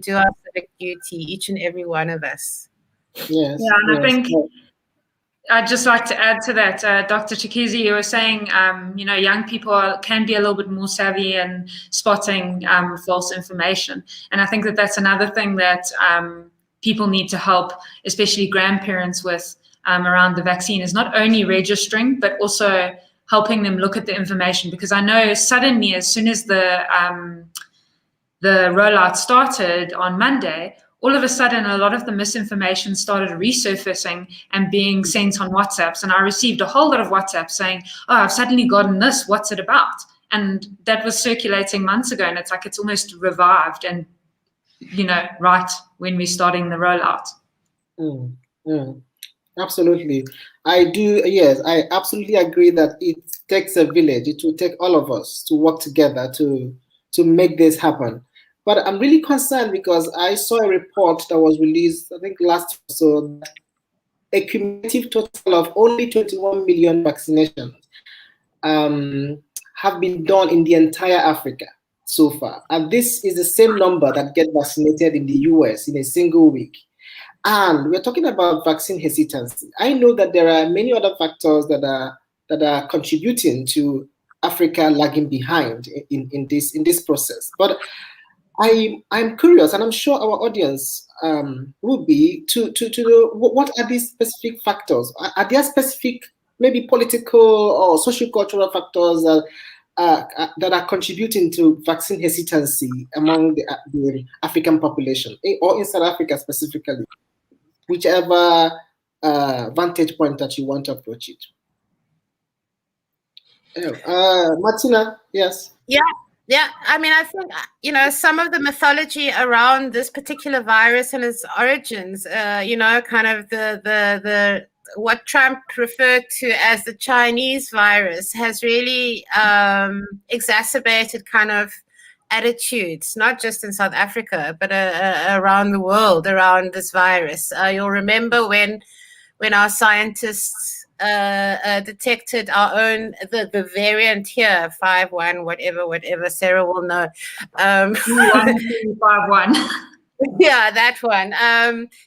S7: do our civic duty, each and every one of us.
S6: Yes.
S8: Yeah, and I think I'd just like to add to that, Dr. Chikizi, you were saying, young people can be a little bit more savvy in spotting false information. And I think that that's another thing that people need to help, especially grandparents with around the vaccine, is not only registering, but also helping them look at the information. Because I know suddenly, as soon as the rollout started on Monday, all of a sudden, a lot of the misinformation started resurfacing and being sent on WhatsApps. And I received a whole lot of WhatsApp saying, oh, I've suddenly gotten this, what's it about? And that was circulating months ago. And it's like, it's almost revived and, right when we're starting the rollout.
S6: Absolutely. I absolutely agree that it takes a village. It will take all of us to work together to make this happen. But I'm really concerned because I saw a report that was released, I think last year, so a cumulative total of only 21 million vaccinations have been done in the entire Africa so far. And this is the same number that get vaccinated in the US in a single week. And we're talking about vaccine hesitancy. I know that there are many other factors that are contributing to Africa lagging behind in this process. But I'm curious, and I'm sure our audience will be to know what are these specific factors. Are there specific, maybe political or socio-cultural factors that are contributing to vaccine hesitancy among the African population, or in South Africa specifically, whichever vantage point that you want to approach it? Martina, yes.
S7: Yeah, I mean, I think, some of the mythology around this particular virus and its origins, kind of the what Trump referred to as the Chinese virus has really exacerbated kind of attitudes, not just in South Africa, but around the world around this virus. You'll remember when our scientists detected our own the variant here, 5.1 whatever Sarah will know.
S8: 5.1.
S7: Yeah, that one.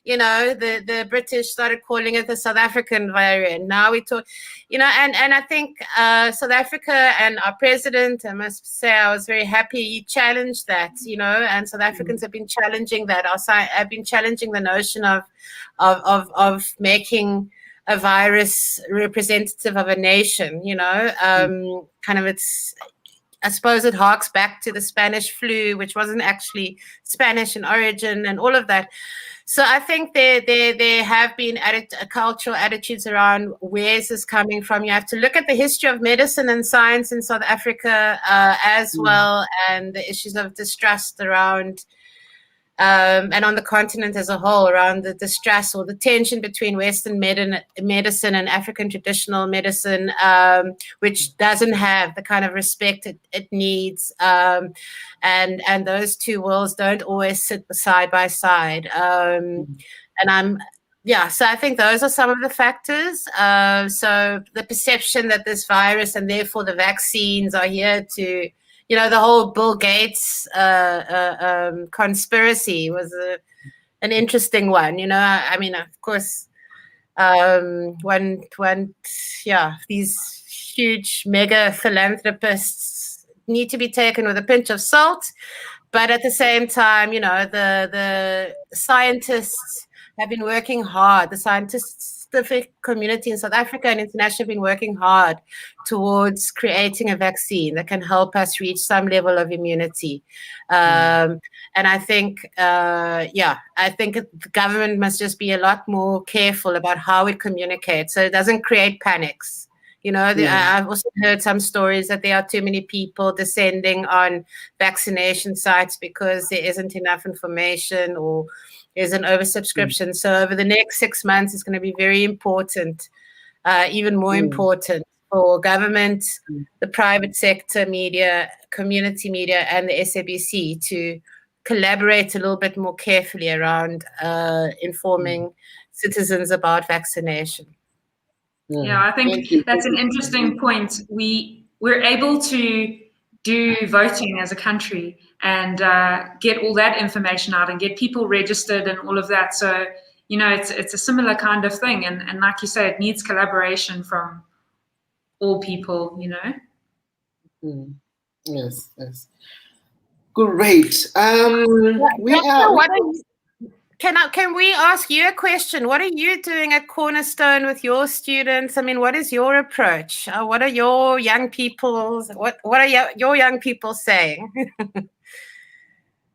S7: The British started calling it the South African variant. Now we talk, and I think South Africa and our president, I must say, I was very happy he challenged that, and South Africans have been challenging that. Have been challenging the notion of making a virus representative of a nation, kind of I suppose it harks back to the Spanish flu, which wasn't actually Spanish in origin and all of that. So I think there have been cultural attitudes around where is this coming from. You have to look at the history of medicine and science in South Africa as well, and the issues of distrust around and on the continent as a whole, around the distress or the tension between Western medicine and African traditional medicine, which doesn't have the kind of respect it needs. And those two worlds don't always sit side by side. So I think those are some of the factors. So the perception that this virus and therefore the vaccines are here to, the whole Bill Gates conspiracy was an interesting one. I mean, of course, these huge mega philanthropists need to be taken with a pinch of salt, but at the same time, the scientists have been working hard. The scientific community in South Africa and internationally have been working hard towards creating a vaccine that can help us reach some level of immunity. And I think, the government must just be a lot more careful about how it communicates so it doesn't create panics. I've also heard some stories that there are too many people descending on vaccination sites because there isn't enough information or there's an oversubscription. So over the next 6 months, it's going to be very important, even more important for government, the private sector media, community media, and the SABC to collaborate a little bit more carefully around informing citizens about vaccination.
S8: Yeah, I think that's an interesting point. We're able to do voting as a country and get all that information out and get people registered and all of that. So, it's a similar kind of thing. And like you say, it needs collaboration from all people,
S6: Yes. Great.
S7: Can we ask you a question? What are you doing at Cornerstone with your students? I mean, what is your approach? What are your young people? What are your young people saying?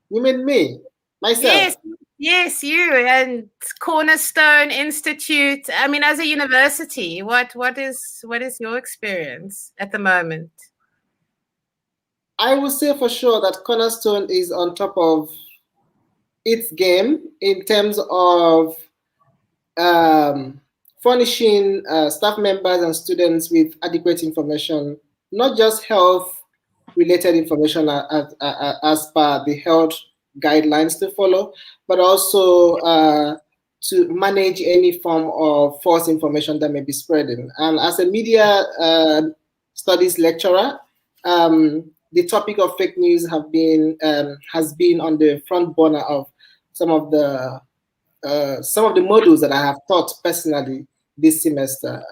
S6: You mean me, myself?
S7: Yes, you and Cornerstone Institute. I mean, as a university, what is your experience at the moment?
S6: I would say for sure that Cornerstone is on top of its game in terms of furnishing staff members and students with adequate information, not just health-related information as per the health guidelines to follow, but also to manage any form of false information that may be spreading. And as a media studies lecturer, the topic of fake news has been on the front burner of some of the modules that I have taught personally this semester,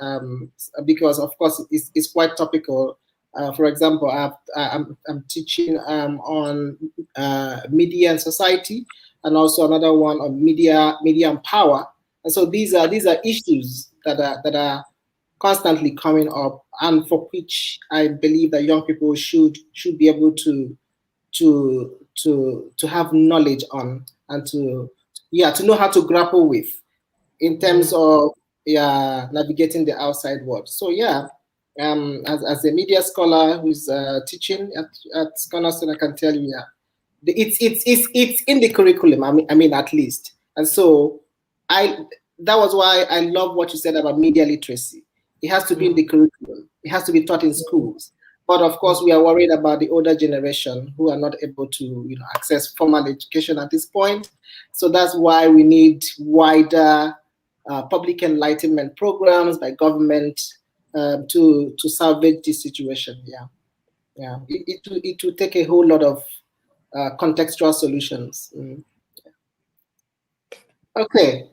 S6: because of course it's quite topical. For example, I'm teaching on media and society, and also another one on media and power. And so these are issues that are constantly coming up, and for which I believe that young people should be able to have knowledge on, and to know how to grapple with in terms of navigating the outside world. So as a media scholar who's teaching at Cornerstone, I can tell you it's in the curriculum. I mean at least. And so that was why I love what you said about media literacy. It has to be in the curriculum. It has to be taught in schools. But of course, we are worried about the older generation who are not able to access formal education at this point. So that's why we need wider public enlightenment programs by government to salvage this situation. It will take a whole lot of contextual solutions. Okay.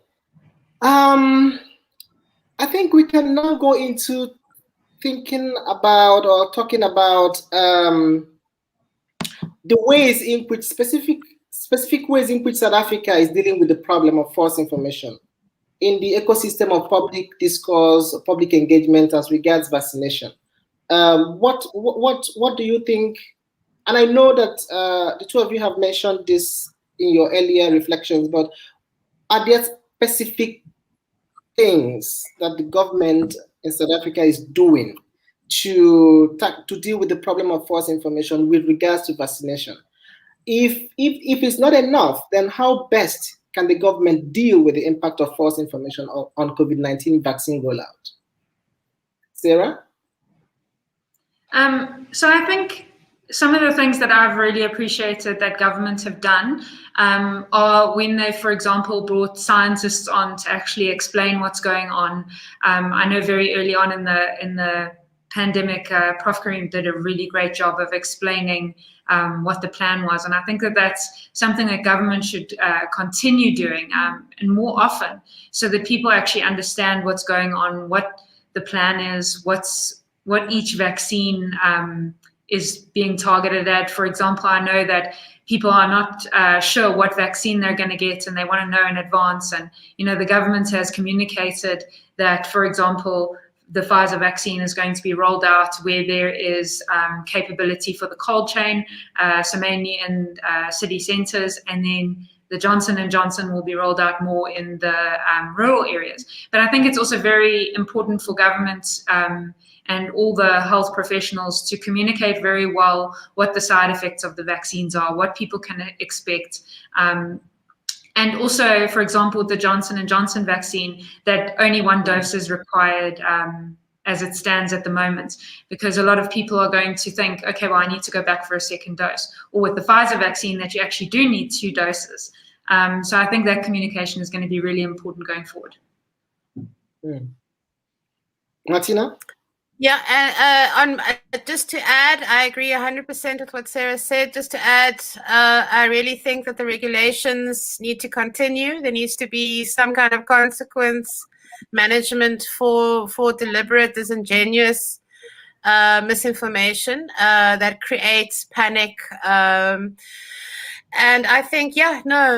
S6: I think we can now go into thinking about or talking about the ways in which specific ways in which South Africa is dealing with the problem of false information in the ecosystem of public discourse, public engagement as regards vaccination. what do you think? And I know that the two of you have mentioned this in your earlier reflections, but are there specific things that the government in South Africa is doing to deal with the problem of false information with regards to vaccination? If it's not enough, then how best can the government deal with the impact of false information on COVID-19 vaccine rollout? Sarah?
S8: So I think some of the things that I've really appreciated that governments have done are when they, for example, brought scientists on to actually explain what's going on. I know very early on in the pandemic, Prof. Karim did a really great job of explaining what the plan was. And I think that that's something that government should continue doing and more often, so that people actually understand what's going on, what the plan is, what each vaccine is being targeted at. For example, I know that people are not sure what vaccine they're going to get, and they want to know in advance. And, the government has communicated that, for example, the Pfizer vaccine is going to be rolled out where there is capability for the cold chain, so mainly in city centers, and then the Johnson & Johnson will be rolled out more in the rural areas. But I think it's also very important for governments and all the health professionals to communicate very well what the side effects of the vaccines are, what people can expect. And also, for example, the Johnson & Johnson vaccine, that only one dose is required as it stands at the moment, because a lot of people are going to think, okay, well, I need to go back for a second dose. Or with the Pfizer vaccine, that you actually do need 2 doses. So I think that communication is going to be really important going forward.
S6: Martina?
S7: Yeah, and just to add, I agree 100% with what Sarah said. Just to add, I really think that the regulations need to continue. There needs to be some kind of consequence management for deliberate, disingenuous misinformation that creates panic. And I think,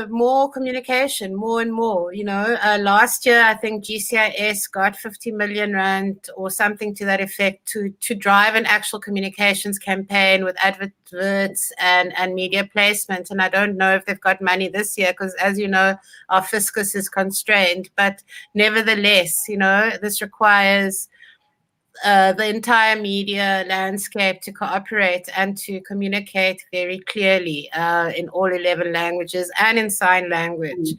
S7: more communication, more and more. Last year, I think GCIS got 50 million rand or something to that effect to drive an actual communications campaign with adverts and media placement. And I don't know if they've got money this year because, as you know, our fiscus is constrained. But nevertheless, this requires the entire media landscape to cooperate and to communicate very clearly in all 11 languages and in sign language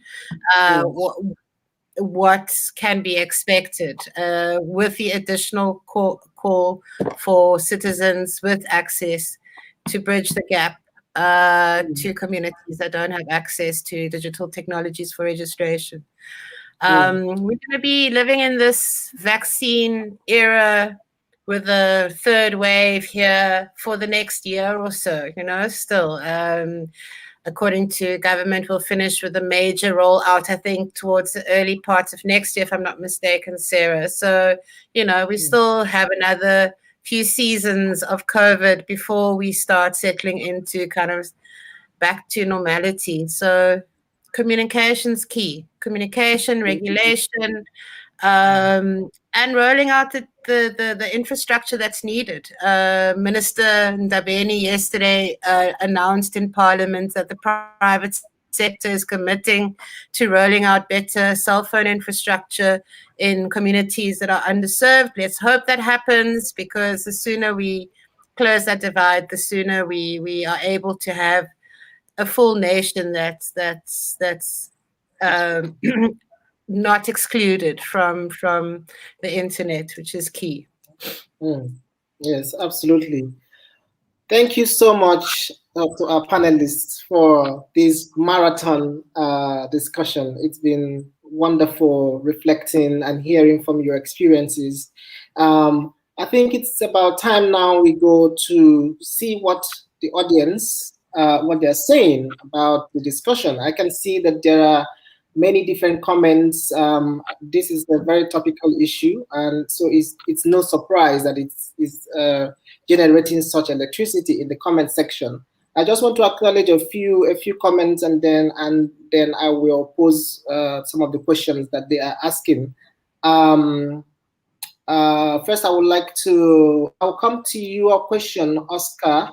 S7: what can be expected with the additional call for citizens with access to bridge the gap to communities that don't have access to digital technologies for registration. We're going to be living in this vaccine era with a third wave here for the next year or so, still. According to government, we'll finish with a major rollout, I think, towards the early parts of next year, if I'm not mistaken, Sarah. So, we still have another few seasons of COVID before we start settling into kind of back to normality. So communication's key. Communication, regulation, and rolling out the infrastructure that's needed. Minister Ndabeni yesterday announced in Parliament that the private sector is committing to rolling out better cell phone infrastructure in communities that are underserved. Let's hope that happens, because the sooner we close that divide, the sooner we are able to have a full nation that's not excluded from the internet, which is key.
S6: Yes, absolutely. Thank you so much to our panelists for this marathon discussion. It's been wonderful reflecting and hearing from your experiences. I think it's about time now we go to see what the audience what they're saying about the discussion. I can see that there are many different comments. This is a very topical issue, and so it's no surprise that it's generating such electricity in the comment section. I just want to acknowledge a few comments, and then I will pose some of the questions that they are asking. First, I'll come to your question, Oscar,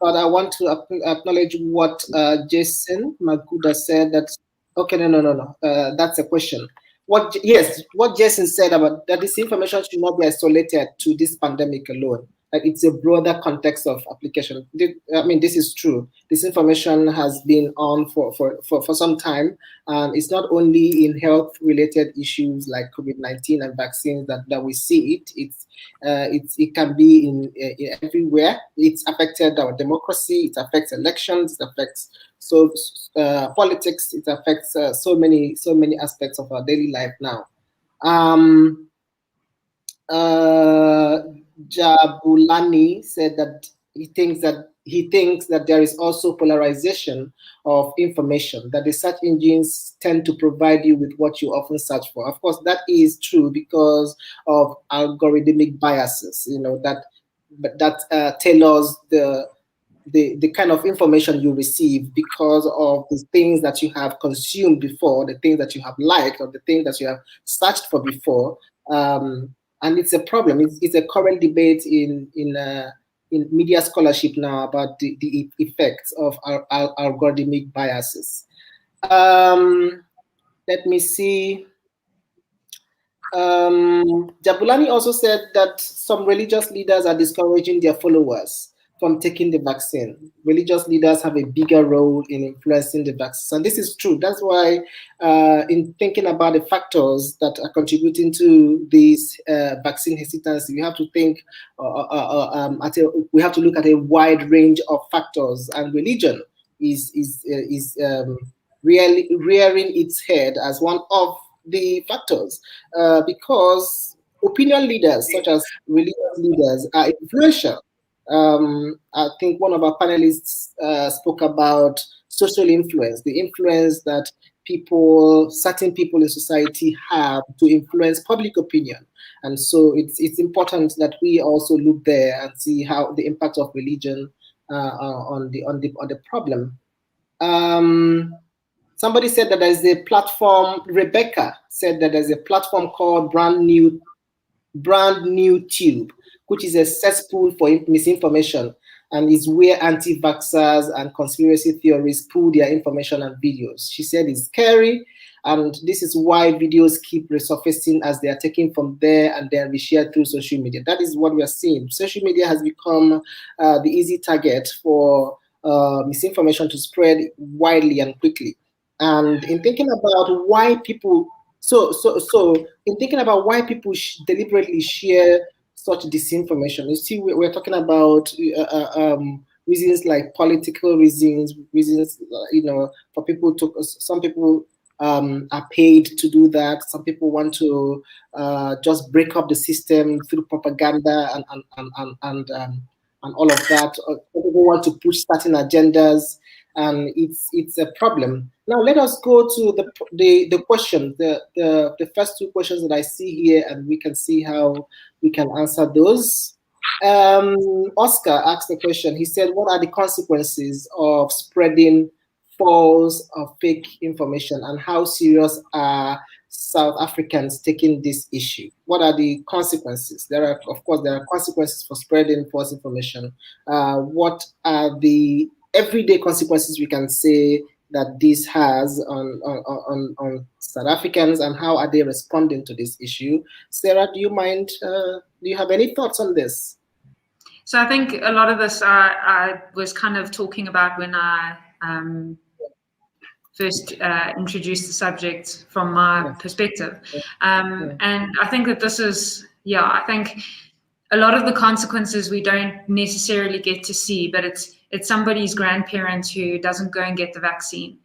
S6: but I want to acknowledge what Jason Maguda said. Okay, no. That's a question. What Jason said about that this information should not be isolated to this pandemic alone. Like it's a broader context of application. I mean, this is true. This information has been on for some time, and it's not only in health-related issues like COVID-19 and vaccines that we see it. It can be in everywhere. It's affected our democracy. It affects elections. It affects politics. It affects so many aspects of our daily life now. Jabulani said that he thinks that there is also polarization of information, that the search engines tend to provide you with what you often search for. Of course, that is true because of algorithmic biases, that tailors the kind of information you receive because of the things that you have consumed before, the things that you have liked, or the things that you have searched for before. And it's a problem. It's a current debate in media scholarship now about the effects of algorithmic biases. Let me see. Jabulani also said that some religious leaders are discouraging their followers from taking the vaccine. Religious leaders have a bigger role in influencing the vaccine. And this is true. That's why in thinking about the factors that are contributing to this vaccine hesitancy, we have to think, we have to look at a wide range of factors, and religion is really rearing its head as one of the factors, because opinion leaders such as religious leaders are influential. I think one of our panelists spoke about social influence, the influence that certain people in society have to influence public opinion. And so it's important that we also look there and see how the impact of religion on the problem. Somebody said that there's a platform, Rebecca said that there's a platform called Brand New Tube, which is a cesspool for misinformation and is where anti-vaxxers and conspiracy theorists pull their information and videos. She said it's scary, and this is why videos keep resurfacing as they are taken from there and then reshared through social media. That is what we are seeing. Social media has become the easy target for misinformation to spread widely and quickly. And in thinking about why people, in thinking about why people deliberately share such disinformation, you see, we're talking about reasons like political reasons, for people to, some people are paid to do that. Some people want to just break up the system through propaganda and all of that. Some people want to push certain agendas, and it's a problem. Now let us go to the question, the first two questions that I see here, and we can see how we can answer those. Oscar asked the question. He said, "What are the consequences of spreading false or fake information, and how serious are South Africans taking this issue? What are the consequences?" Of course, there are consequences for spreading false information. What are the everyday consequences we can say that this has on South Africans, and how are they responding to this issue? Sarah, do you mind? Do you have any thoughts on this?
S8: So I think a lot of this I was kind of talking about when I first introduced the subject from my perspective. And I think that this is, I think a lot of the consequences we don't necessarily get to see, but it's somebody's grandparent who doesn't go and get the vaccine,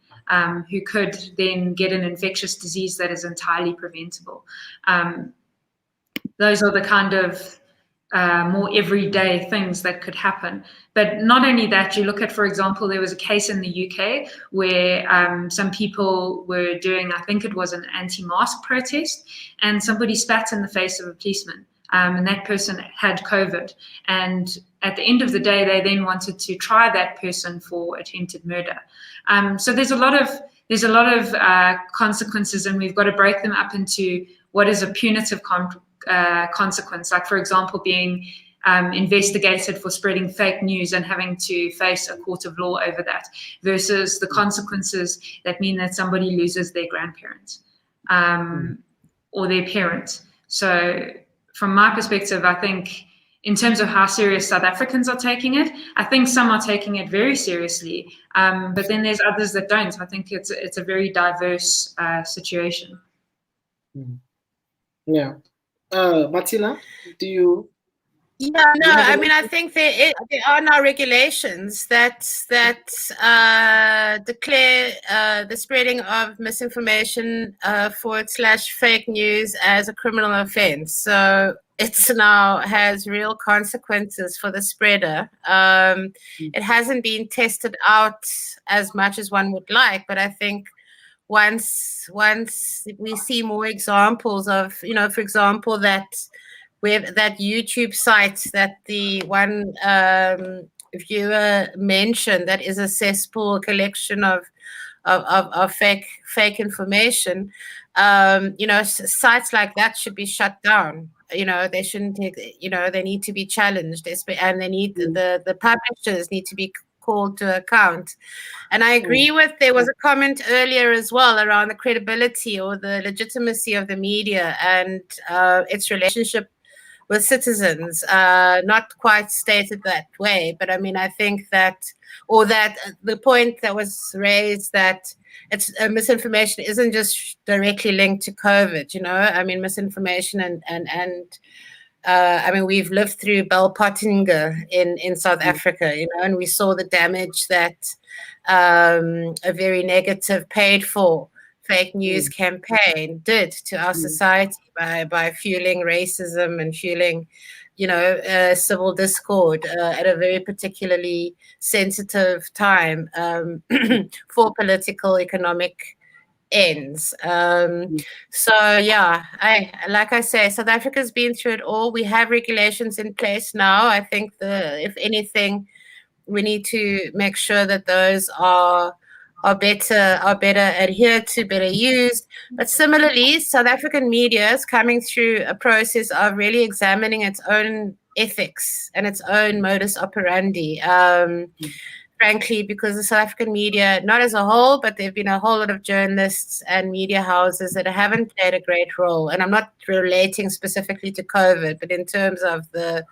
S8: who could then get an infectious disease that is entirely preventable. Those are the kind of more everyday things that could happen. But not only that, you look at, for example, there was a case in the UK where some people were doing, I think it was an anti-mask protest, and somebody spat in the face of a policeman. And that person had COVID. And at the end of the day, they then wanted to try that person for attempted murder. So there's a lot of consequences, and we've got to break them up into what is a punitive consequence, like for example being investigated for spreading fake news and having to face a court of law over that, versus the consequences that mean that somebody loses their grandparents or their parent. So from my perspective, I think in terms of how serious South Africans are taking it, I think some are taking it very seriously, but then there's others that don't. I think it's a very diverse situation.
S6: Yeah. Martina, do you?
S7: Yeah, no, I mean, I think there are now regulations that declare the spreading of misinformation / fake news as a criminal offense. So it's now has real consequences for the spreader. It hasn't been tested out as much as one would like, but I think once we see more examples of, for example, that YouTube site that the one viewer mentioned, that is a cesspool collection of fake information. Sites like that should be shut down. They shouldn't. They need to be challenged, and they need the publishers need to be called to account. And I agree with, there was a comment earlier as well around the credibility or the legitimacy of the media and its relationship with citizens, not quite stated that way, but I mean, I think that the point that was raised that it's misinformation isn't just directly linked to COVID, I mean, misinformation and I mean, we've lived through Bell Pottinger in South Africa, and we saw the damage that a very negative paid for fake news campaign did to our society by fueling racism and fueling, civil discord at a very particularly sensitive time for political, economic ends. So yeah, like I say, South Africa's been through it all. We have regulations in place now. I think if anything, we need to make sure that those are better adhered to, better used. But similarly, South African media is coming through a process of really examining its own ethics and its own modus operandi. Frankly, because the South African media, not as a whole, but there have been a whole lot of journalists and media houses that haven't played a great role. And I'm not relating specifically to COVID, but in terms of the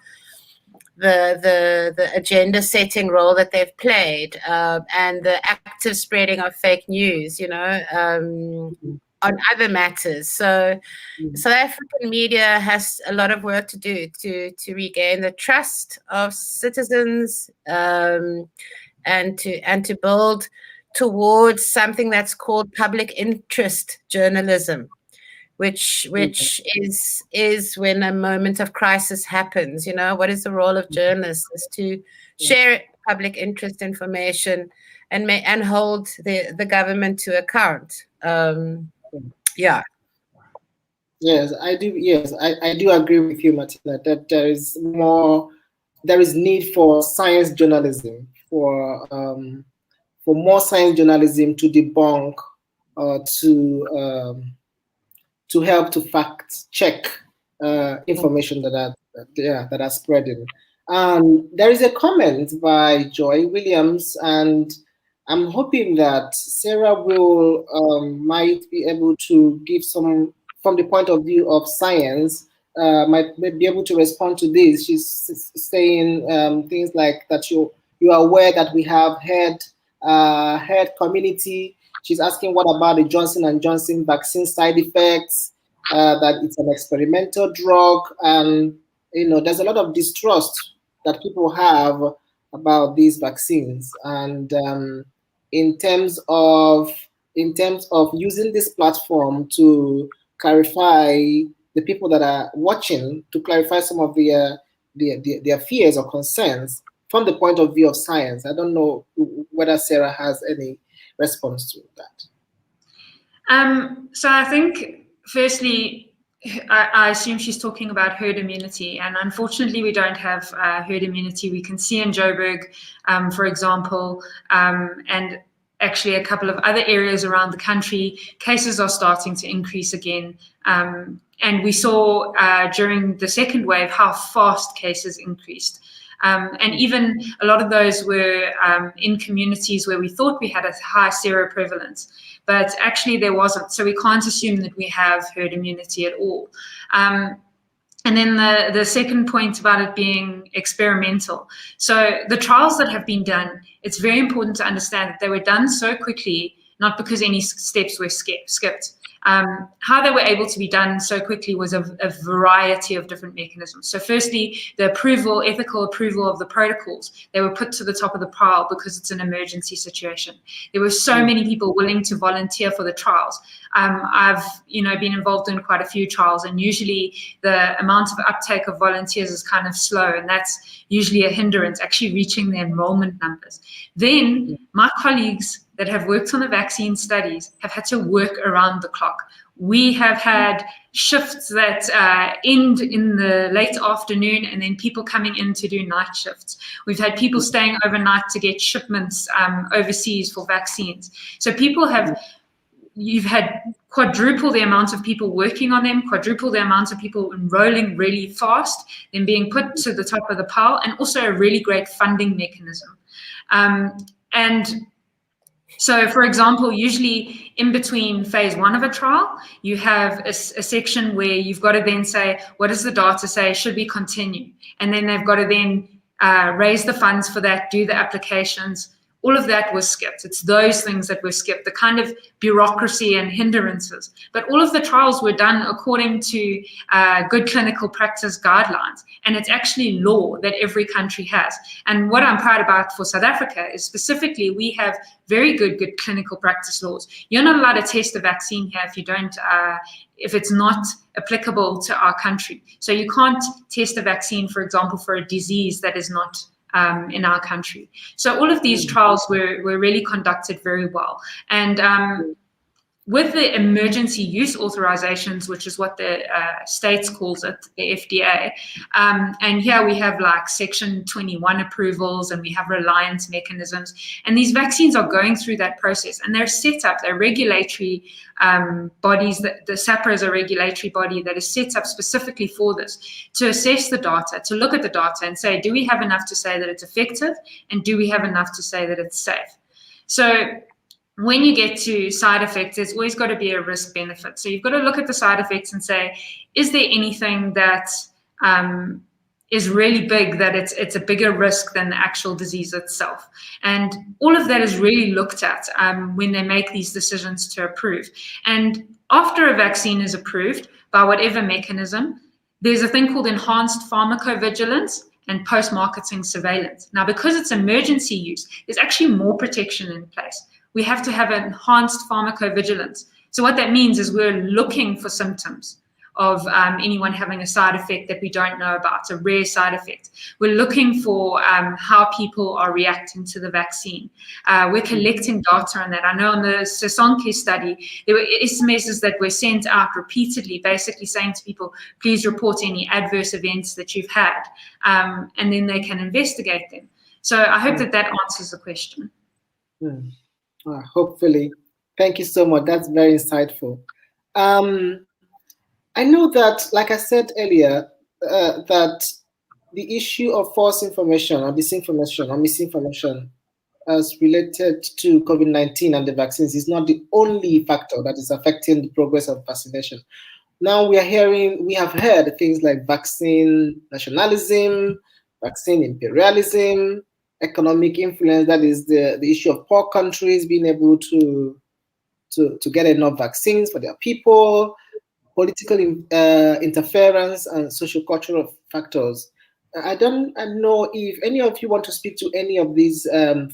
S7: agenda setting role that they've played and the active spreading of fake news, on other matters. So South African media has a lot of work to do to regain the trust of citizens and to build towards something that's called public interest journalism, which is when a moment of crisis happens. What is the role of journalists? Is to share public interest information and hold the government to account. Yeah.
S6: Yes, I do. Yes, I do agree with you, Martina, that there is need for science journalism, for more science journalism to debunk, to help to fact check information that are spreading. There is a comment by Joy Williams, and I'm hoping that Sarah will might be able to give some, from the point of view of science, might be able to respond to this. She's saying things like that you are aware that we have herd community. She's asking what about the Johnson & Johnson vaccine side effects, that it's an experimental drug, and there's a lot of distrust that people have about these vaccines. And in terms of using this platform to clarify the people that are watching, to clarify some of their fears or concerns from the point of view of science. I don't know whether Sarah has any response to that.
S8: So I think, firstly, I assume she's talking about herd immunity, and unfortunately we don't have herd immunity. We can see in Joburg, for example, and actually a couple of other areas around the country, cases are starting to increase again. And we saw during the second wave how fast cases increased. And even a lot of those were in communities where we thought we had a high seroprevalence, but actually there wasn't. So we can't assume that we have herd immunity at all. And then the second point about it being experimental. So the trials that have been done, it's very important to understand that they were done so quickly, not because any steps were skipped. How they were able to be done so quickly was a variety of different mechanisms. So firstly, the ethical approval of the protocols, they were put to the top of the pile because it's an emergency situation. There were so many people willing to volunteer for the trials. I've been involved in quite a few trials, and usually the amount of uptake of volunteers is kind of slow, and that's usually a hindrance actually reaching the enrollment numbers. Then my colleagues that have worked on the vaccine studies have had to work around the clock. We have had shifts that end in the late afternoon, and then people coming in to do night shifts. We've had people staying overnight to get shipments overseas for vaccines. So you've had quadruple the amount of people working on them, quadruple the amount of people enrolling really fast, then being put to the top of the pile, and also a really great funding mechanism. So, for example, usually in between phase 1 of a trial, you have a section where you've got to then say, what does the data say? Should we continue? And then they've got to then raise the funds for that, do the applications. All of that was skipped. It's those things that were skipped, the kind of bureaucracy and hindrances. But all of the trials were done according to good clinical practice guidelines. And it's actually law that every country has. And what I'm proud about for South Africa is specifically we have very good clinical practice laws. You're not allowed to test a vaccine here if it's not applicable to our country. So you can't test a vaccine, for example, for a disease that is not in our country. So all of these trials were really conducted very well. And with the emergency use authorizations, which is what the states calls it, the FDA, and here we have like Section 21 approvals, and we have reliance mechanisms, and these vaccines are going through that process, and they're set up, they're regulatory bodies. The SAPRA is a regulatory body that is set up specifically for this, to assess the data, to look at the data and say, do we have enough to say that it's effective, and do we have enough to say that it's safe? So when you get to side effects, there's always got to be a risk benefit. So you've got to look at the side effects and say, is there anything that is really big, that it's a bigger risk than the actual disease itself? And all of that is really looked at when they make these decisions to approve. And after a vaccine is approved by whatever mechanism, there's a thing called enhanced pharmacovigilance and post-marketing surveillance. Now, because it's emergency use, there's actually more protection in place. We have to have enhanced pharmacovigilance. So what that means is we're looking for symptoms of anyone having a side effect that we don't know about, a rare side effect. We're looking for how people are reacting to the vaccine. We're collecting data on that. I know on the Sisonke study, there were SMSs that were sent out repeatedly, basically saying to people, please report any adverse events that you've had, and then they can investigate them. So I hope that answers the question.
S6: Hopefully. Thank you so much. That's very insightful. I know that, like I said earlier, that the issue of false information or disinformation or misinformation as related to COVID-19 and the vaccines is not the only factor that is affecting the progress of vaccination. Now we have heard things like vaccine nationalism, vaccine imperialism, economic influence, that is the issue of poor countries being able to get enough vaccines for their people, political interference, and social-cultural factors. I don't know if any of you want to speak to any of these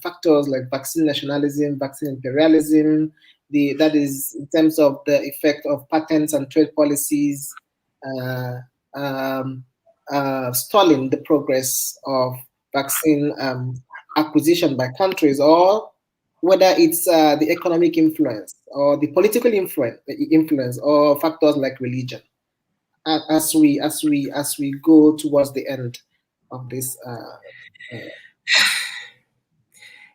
S6: factors like vaccine nationalism, vaccine imperialism, that is in terms of the effect of patents and trade policies stalling the progress of vaccine acquisition by countries, or whether it's the economic influence or the political influence or factors like religion, as we go towards the end of this.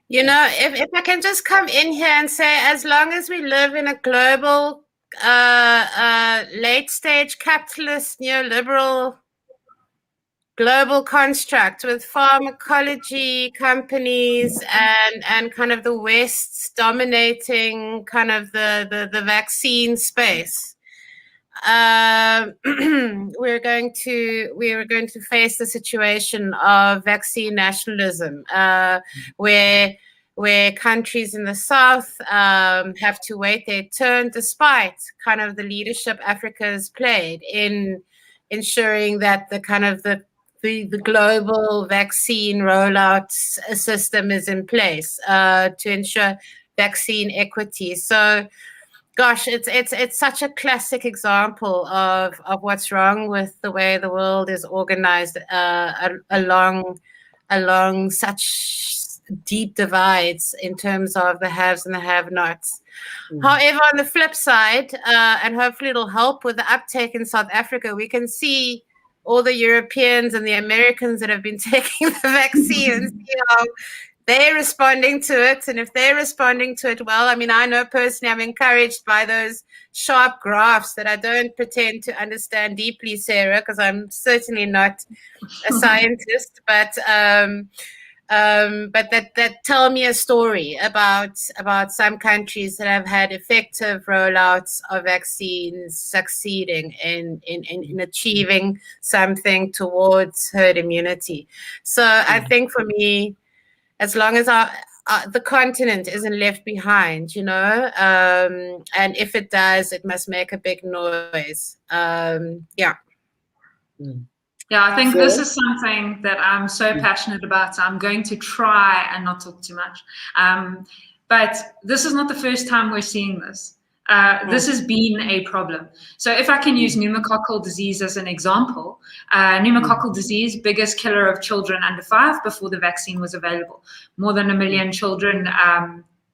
S7: You know, if I can just come in here and say, as long as we live in a global late stage capitalist neoliberal global construct with pharmacology companies and kind of the West's dominating kind of the vaccine space. We're going to face the situation of vaccine nationalism, where countries in the South have to wait their turn, despite kind of the leadership Africa's played in ensuring that the kind of the global vaccine rollout system is in place to ensure vaccine equity. So, gosh, it's such a classic example of what's wrong with the way the world is organized along such deep divides in terms of the haves and the have-nots. However, on the flip side, and hopefully it'll help with the uptake in South Africa, we can see all the Europeans and the Americans that have been taking the vaccine and see how they're responding to it. And if they're responding to it well, I mean, I know personally I'm encouraged by those sharp graphs that I don't pretend to understand deeply, Sarah, because I'm certainly not a scientist, but that tell me a story about some countries that have had effective rollouts of vaccines succeeding in achieving something towards herd immunity. So I think for me, as long as the continent isn't left behind, and if it does, it must make a big noise. Yeah.
S8: Yeah, I think this is something that I'm so passionate about. So I'm going to try and not talk too much. But this is not the first time we're seeing this. This has been a problem. So if I can use pneumococcal disease as an example, pneumococcal disease, biggest killer of children under 5 before the vaccine was available. More than 1 million children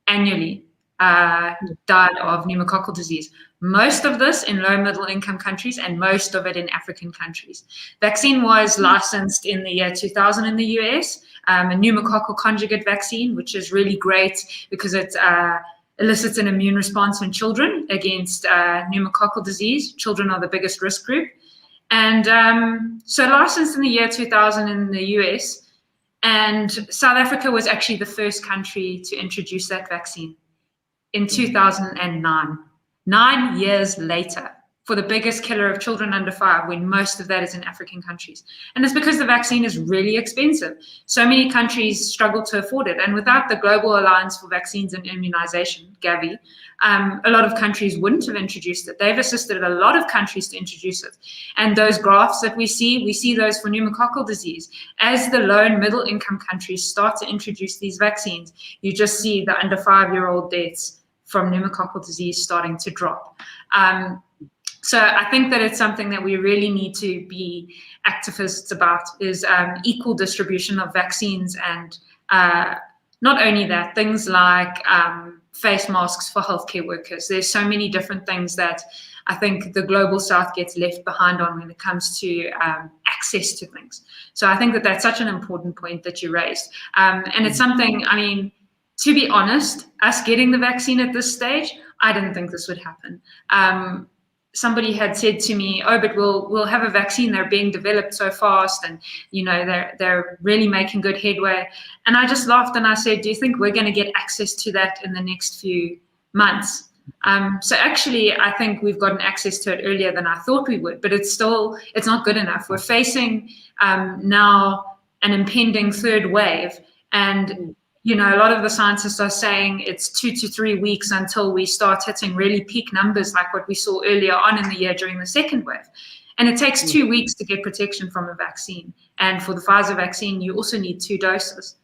S8: annually died of pneumococcal disease. Most of this in low middle income countries and most of it in African countries. Vaccine was licensed in the year 2000 in the US, a pneumococcal conjugate vaccine, which is really great because it elicits an immune response in children against pneumococcal disease. Children are the biggest risk group. And so licensed in the year 2000 in the US, and South Africa was actually the first country to introduce that vaccine in 2009. 9 years later, for the biggest killer of children under 5, when most of that is in African countries. And it's because the vaccine is really expensive. So many countries struggle to afford it. And without the Global Alliance for Vaccines and Immunization, Gavi, a lot of countries wouldn't have introduced it. They've assisted a lot of countries to introduce it. And those graphs that we see those for pneumococcal disease. As the low and middle income countries start to introduce these vaccines, you just see the under 5-year-old deaths from pneumococcal disease starting to drop. So I think that it's something that we really need to be activists about, is equal distribution of vaccines, and not only that, things like face masks for healthcare workers. There's so many different things that I think the global South gets left behind on when it comes to access to things. So I think that that's such an important point that you raised. And it's something, I mean, to be honest, us getting the vaccine at this stage, I didn't think this would happen. Somebody had said to me, "Oh, but we'll have a vaccine. They're being developed so fast, and they're really making good headway." And I just laughed and I said, "Do you think we're going to get access to that in the next few months?" So actually, I think we've gotten access to it earlier than I thought we would, but it's not good enough. We're facing now an impending third wave, and a lot of the scientists are saying it's 2 to 3 weeks until we start hitting really peak numbers like what we saw earlier on in the year during the second wave. And it takes 2 weeks to get protection from a vaccine. And for the Pfizer vaccine, you also need 2 doses.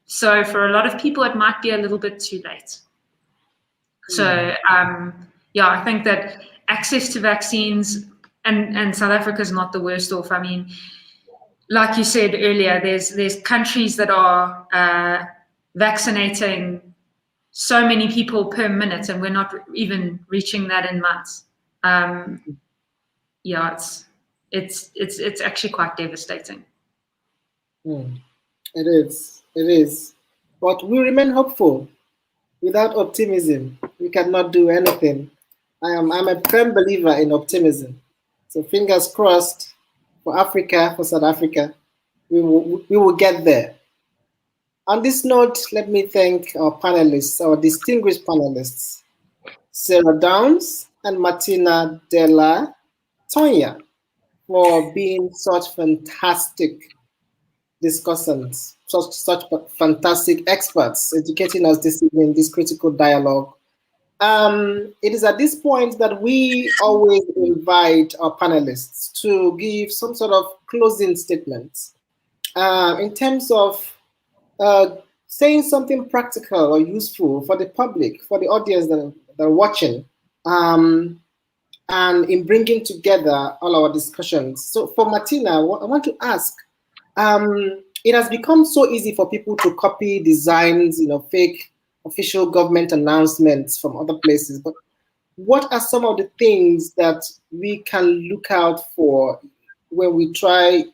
S8: So for a lot of people, it might be a little bit too late. So, I think that access to vaccines, and South Africa is not the worst off. I mean, like you said earlier, there's countries that are vaccinating so many people per minute, and we're not even reaching that in months. It's actually quite devastating.
S6: It is. But we remain hopeful. Without optimism, we cannot do anything. I'm a firm believer in optimism. So fingers crossed for Africa, for South Africa, we will get there. On this note, let me thank our panelists, our distinguished panelists, Sarah Downs and Martina Della Tonya, for being such fantastic discussants, such fantastic experts, educating us this evening, this critical dialogue. It is at this point that we always invite our panelists to give some sort of closing statements in terms of saying something practical or useful for the public, for the audience that are watching, and in bringing together all our discussions. So for Martina, I want to ask, it has become so easy for people to copy designs, fake official government announcements from other places. But what are some of the things that we can look out for when we try?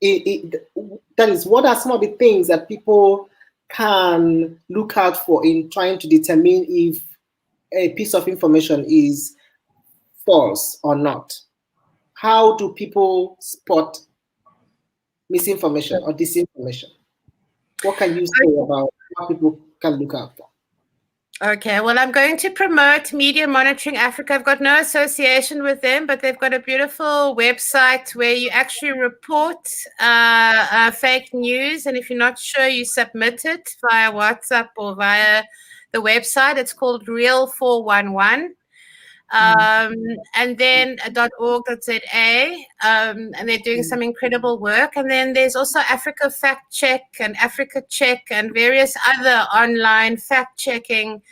S6: That is, what are some of the things that people can look out for in trying to determine if a piece of information is false or not? How do people spot misinformation or disinformation? What can you say about what people can look out for?
S7: Okay, well, I'm going to promote Media Monitoring Africa. I've got no association with them, but they've got a beautiful website where you actually report fake news. And if you're not sure, you submit it via WhatsApp or via the website. It's called Real 411. And then .org.za, and they're doing some incredible work. And then there's also Africa Fact Check and Africa Check and various other online fact-checking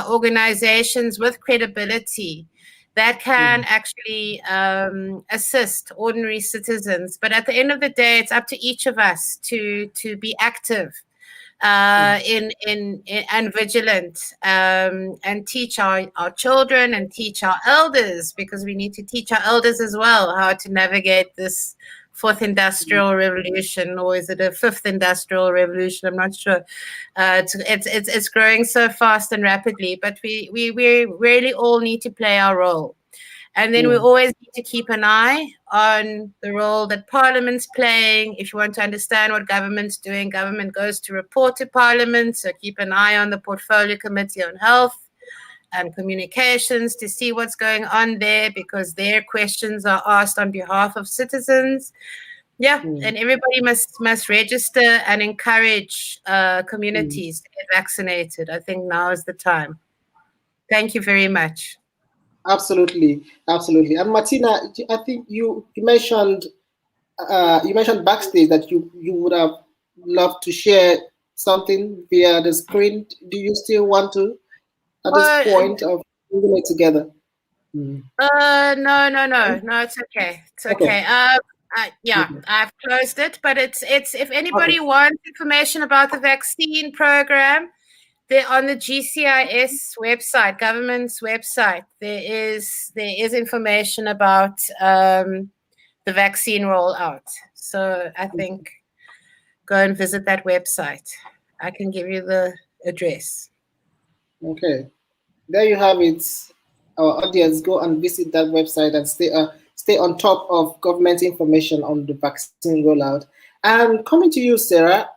S7: organizations with credibility that can actually assist ordinary citizens. But at the end of the day, it's up to each of us to be active and vigilant, and teach our children and teach our elders, because we need to teach our elders as well how to navigate this fourth industrial revolution, or is it a fifth industrial revolution? I'm not sure. It's growing so fast and rapidly, but we really all need to play our role. And then we always need to keep an eye on the role that Parliament's playing. If you want to understand what government's doing, government goes to report to Parliament. So keep an eye on the Portfolio Committee on Health and Communications to see what's going on there, because their questions are asked on behalf of citizens. And everybody must register and encourage communities to get vaccinated. I think now is the time. Thank you very much.
S6: Absolutely. And Martina, I think you mentioned backstage that you would have loved to share something via the screen. Do you still want to at this point of bringing it together?
S7: No, it's okay. It's okay. I've closed it, but it's if anybody wants information about the vaccine program, they're on the GCIS website, government's website. There is information about the vaccine rollout. So I think go and visit that website. I can give you the address.
S6: Okay, there you have it. Our audience, go and visit that website and stay on top of government information on the vaccine rollout. And coming to you, Sarah,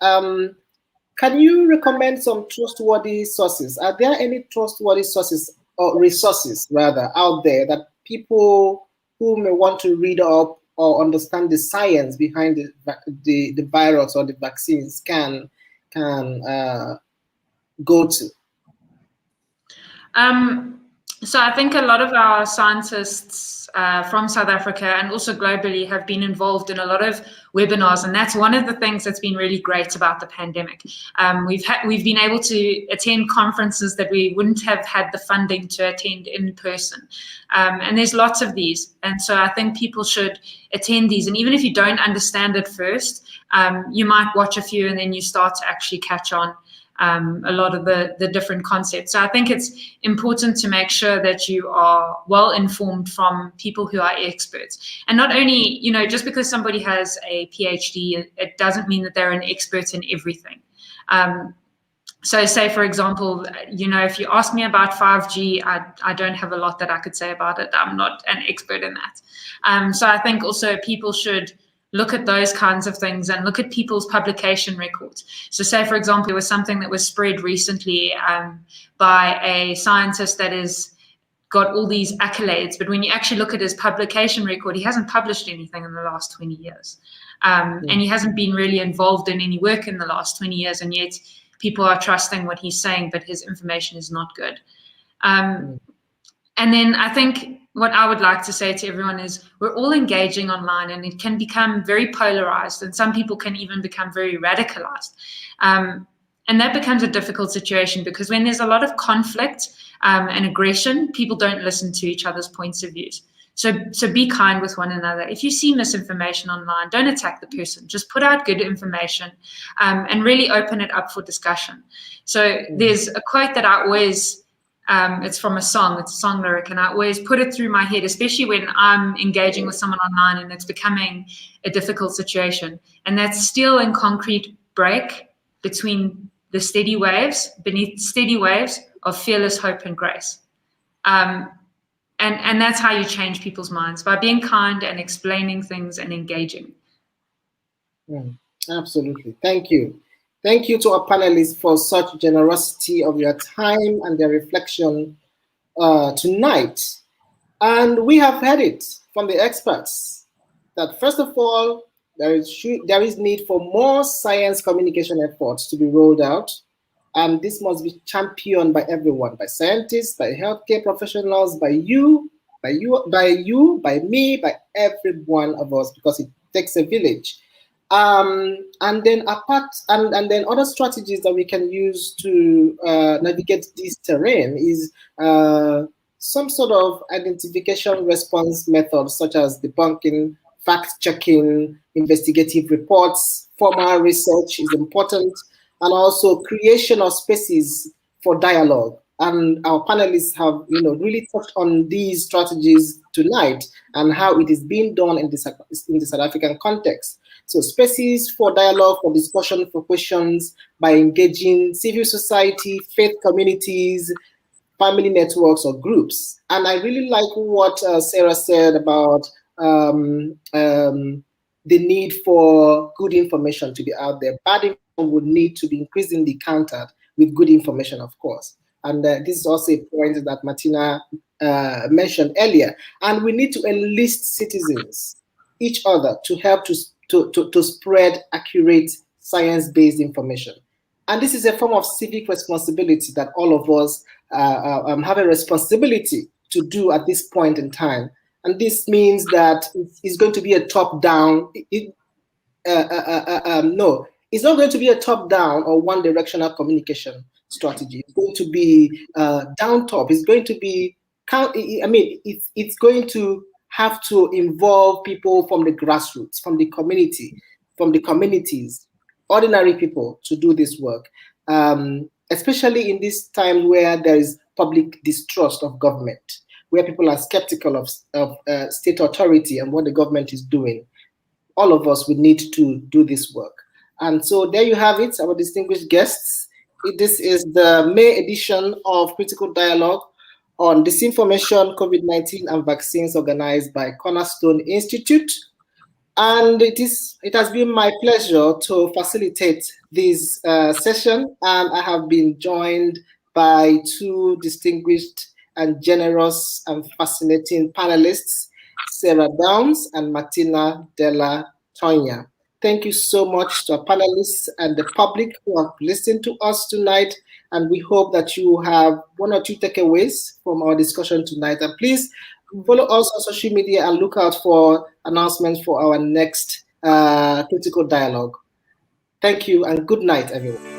S6: can you recommend some trustworthy sources? Are there any trustworthy sources or resources rather out there that people who may want to read up or understand the science behind the virus or the vaccines can go to?
S8: So I think a lot of our scientists from South Africa and also globally have been involved in a lot of webinars, and that's one of the things that's been really great about the pandemic. We've been able to attend conferences that we wouldn't have had the funding to attend in person, and there's lots of these, and so I think people should attend these. And even if you don't understand it first, you might watch a few and then you start to actually catch on a lot of the different concepts. So I think it's important to make sure that you are well informed from people who are experts. And not only, just because somebody has a PhD, it doesn't mean that they're an expert in everything. So say, for example, if you ask me about 5G, I don't have a lot that I could say about it. I'm not an expert in that. So I think also people should look at those kinds of things and look at people's publication records. So say, for example, there was something that was spread recently by a scientist that is got all these accolades, but when you actually look at his publication record, he hasn't published anything in the last 20 years. And he hasn't been really involved in any work in the last 20 years, and yet people are trusting what he's saying, but his information is not good. And then I think what I would like to say to everyone is we're all engaging online, and it can become very polarized, and some people can even become very radicalized. And that becomes a difficult situation because when there's a lot of conflict and aggression, people don't listen to each other's points of views. So be kind with one another. If you see misinformation online, don't attack the person. Just put out good information and really open it up for discussion. So there's a quote that I always, it's from a song, it's a song lyric, and I always put it through my head, especially when I'm engaging with someone online and it's becoming a difficult situation. And that's steel and concrete break between the steady waves, beneath steady waves of fearless hope and grace. And that's how you change people's minds, by being kind and explaining things and engaging.
S6: Absolutely. Thank you. Thank you to our panelists for such generosity of your time and their reflection tonight. And we have heard it from the experts that first of all, there is need for more science communication efforts to be rolled out. And this must be championed by everyone, by scientists, by healthcare professionals, by you, by me, by every one of us, because it takes a village. And then other strategies that we can use to navigate this terrain is some sort of identification response methods, such as debunking, fact-checking, investigative reports, formal research is important, and also creation of spaces for dialogue. And our panelists have, really touched on these strategies tonight and how it is being done in the South African context. So spaces for dialogue, for discussion, for questions, by engaging civil society, faith communities, family networks or groups. And I really like what Sarah said about the need for good information to be out there. Bad information would need to be increasingly countered with good information, of course. And this is also a point that Martina mentioned earlier. And we need to enlist citizens, each other, to help to spread accurate science-based information. And this is a form of civic responsibility that all of us have a responsibility to do at this point in time. And this means that it's going to be a top-down, no, it's not going to be a top-down or one-directional communication strategy. It's going to be down top. It's going to be, it's going to have to involve people from the grassroots, from the community, from the communities, ordinary people to do this work, especially in this time where there is public distrust of government, where people are skeptical of state authority and what the government is doing. All of us would need to do this work. And so there you have it, our distinguished guests. This is the May edition of Critical Dialogue on Disinformation, COVID-19 and Vaccines, organized by Cornerstone Institute. And it has been my pleasure to facilitate this session. And I have been joined by two distinguished and generous and fascinating panelists, Sarah Downs and Martina Della Tonya. Thank you so much to our panelists and the public who have listened to us tonight. And we hope that you have one or two takeaways from our discussion tonight. And please follow us on social media and look out for announcements for our next Critical Dialogue. Thank you and good night, everyone.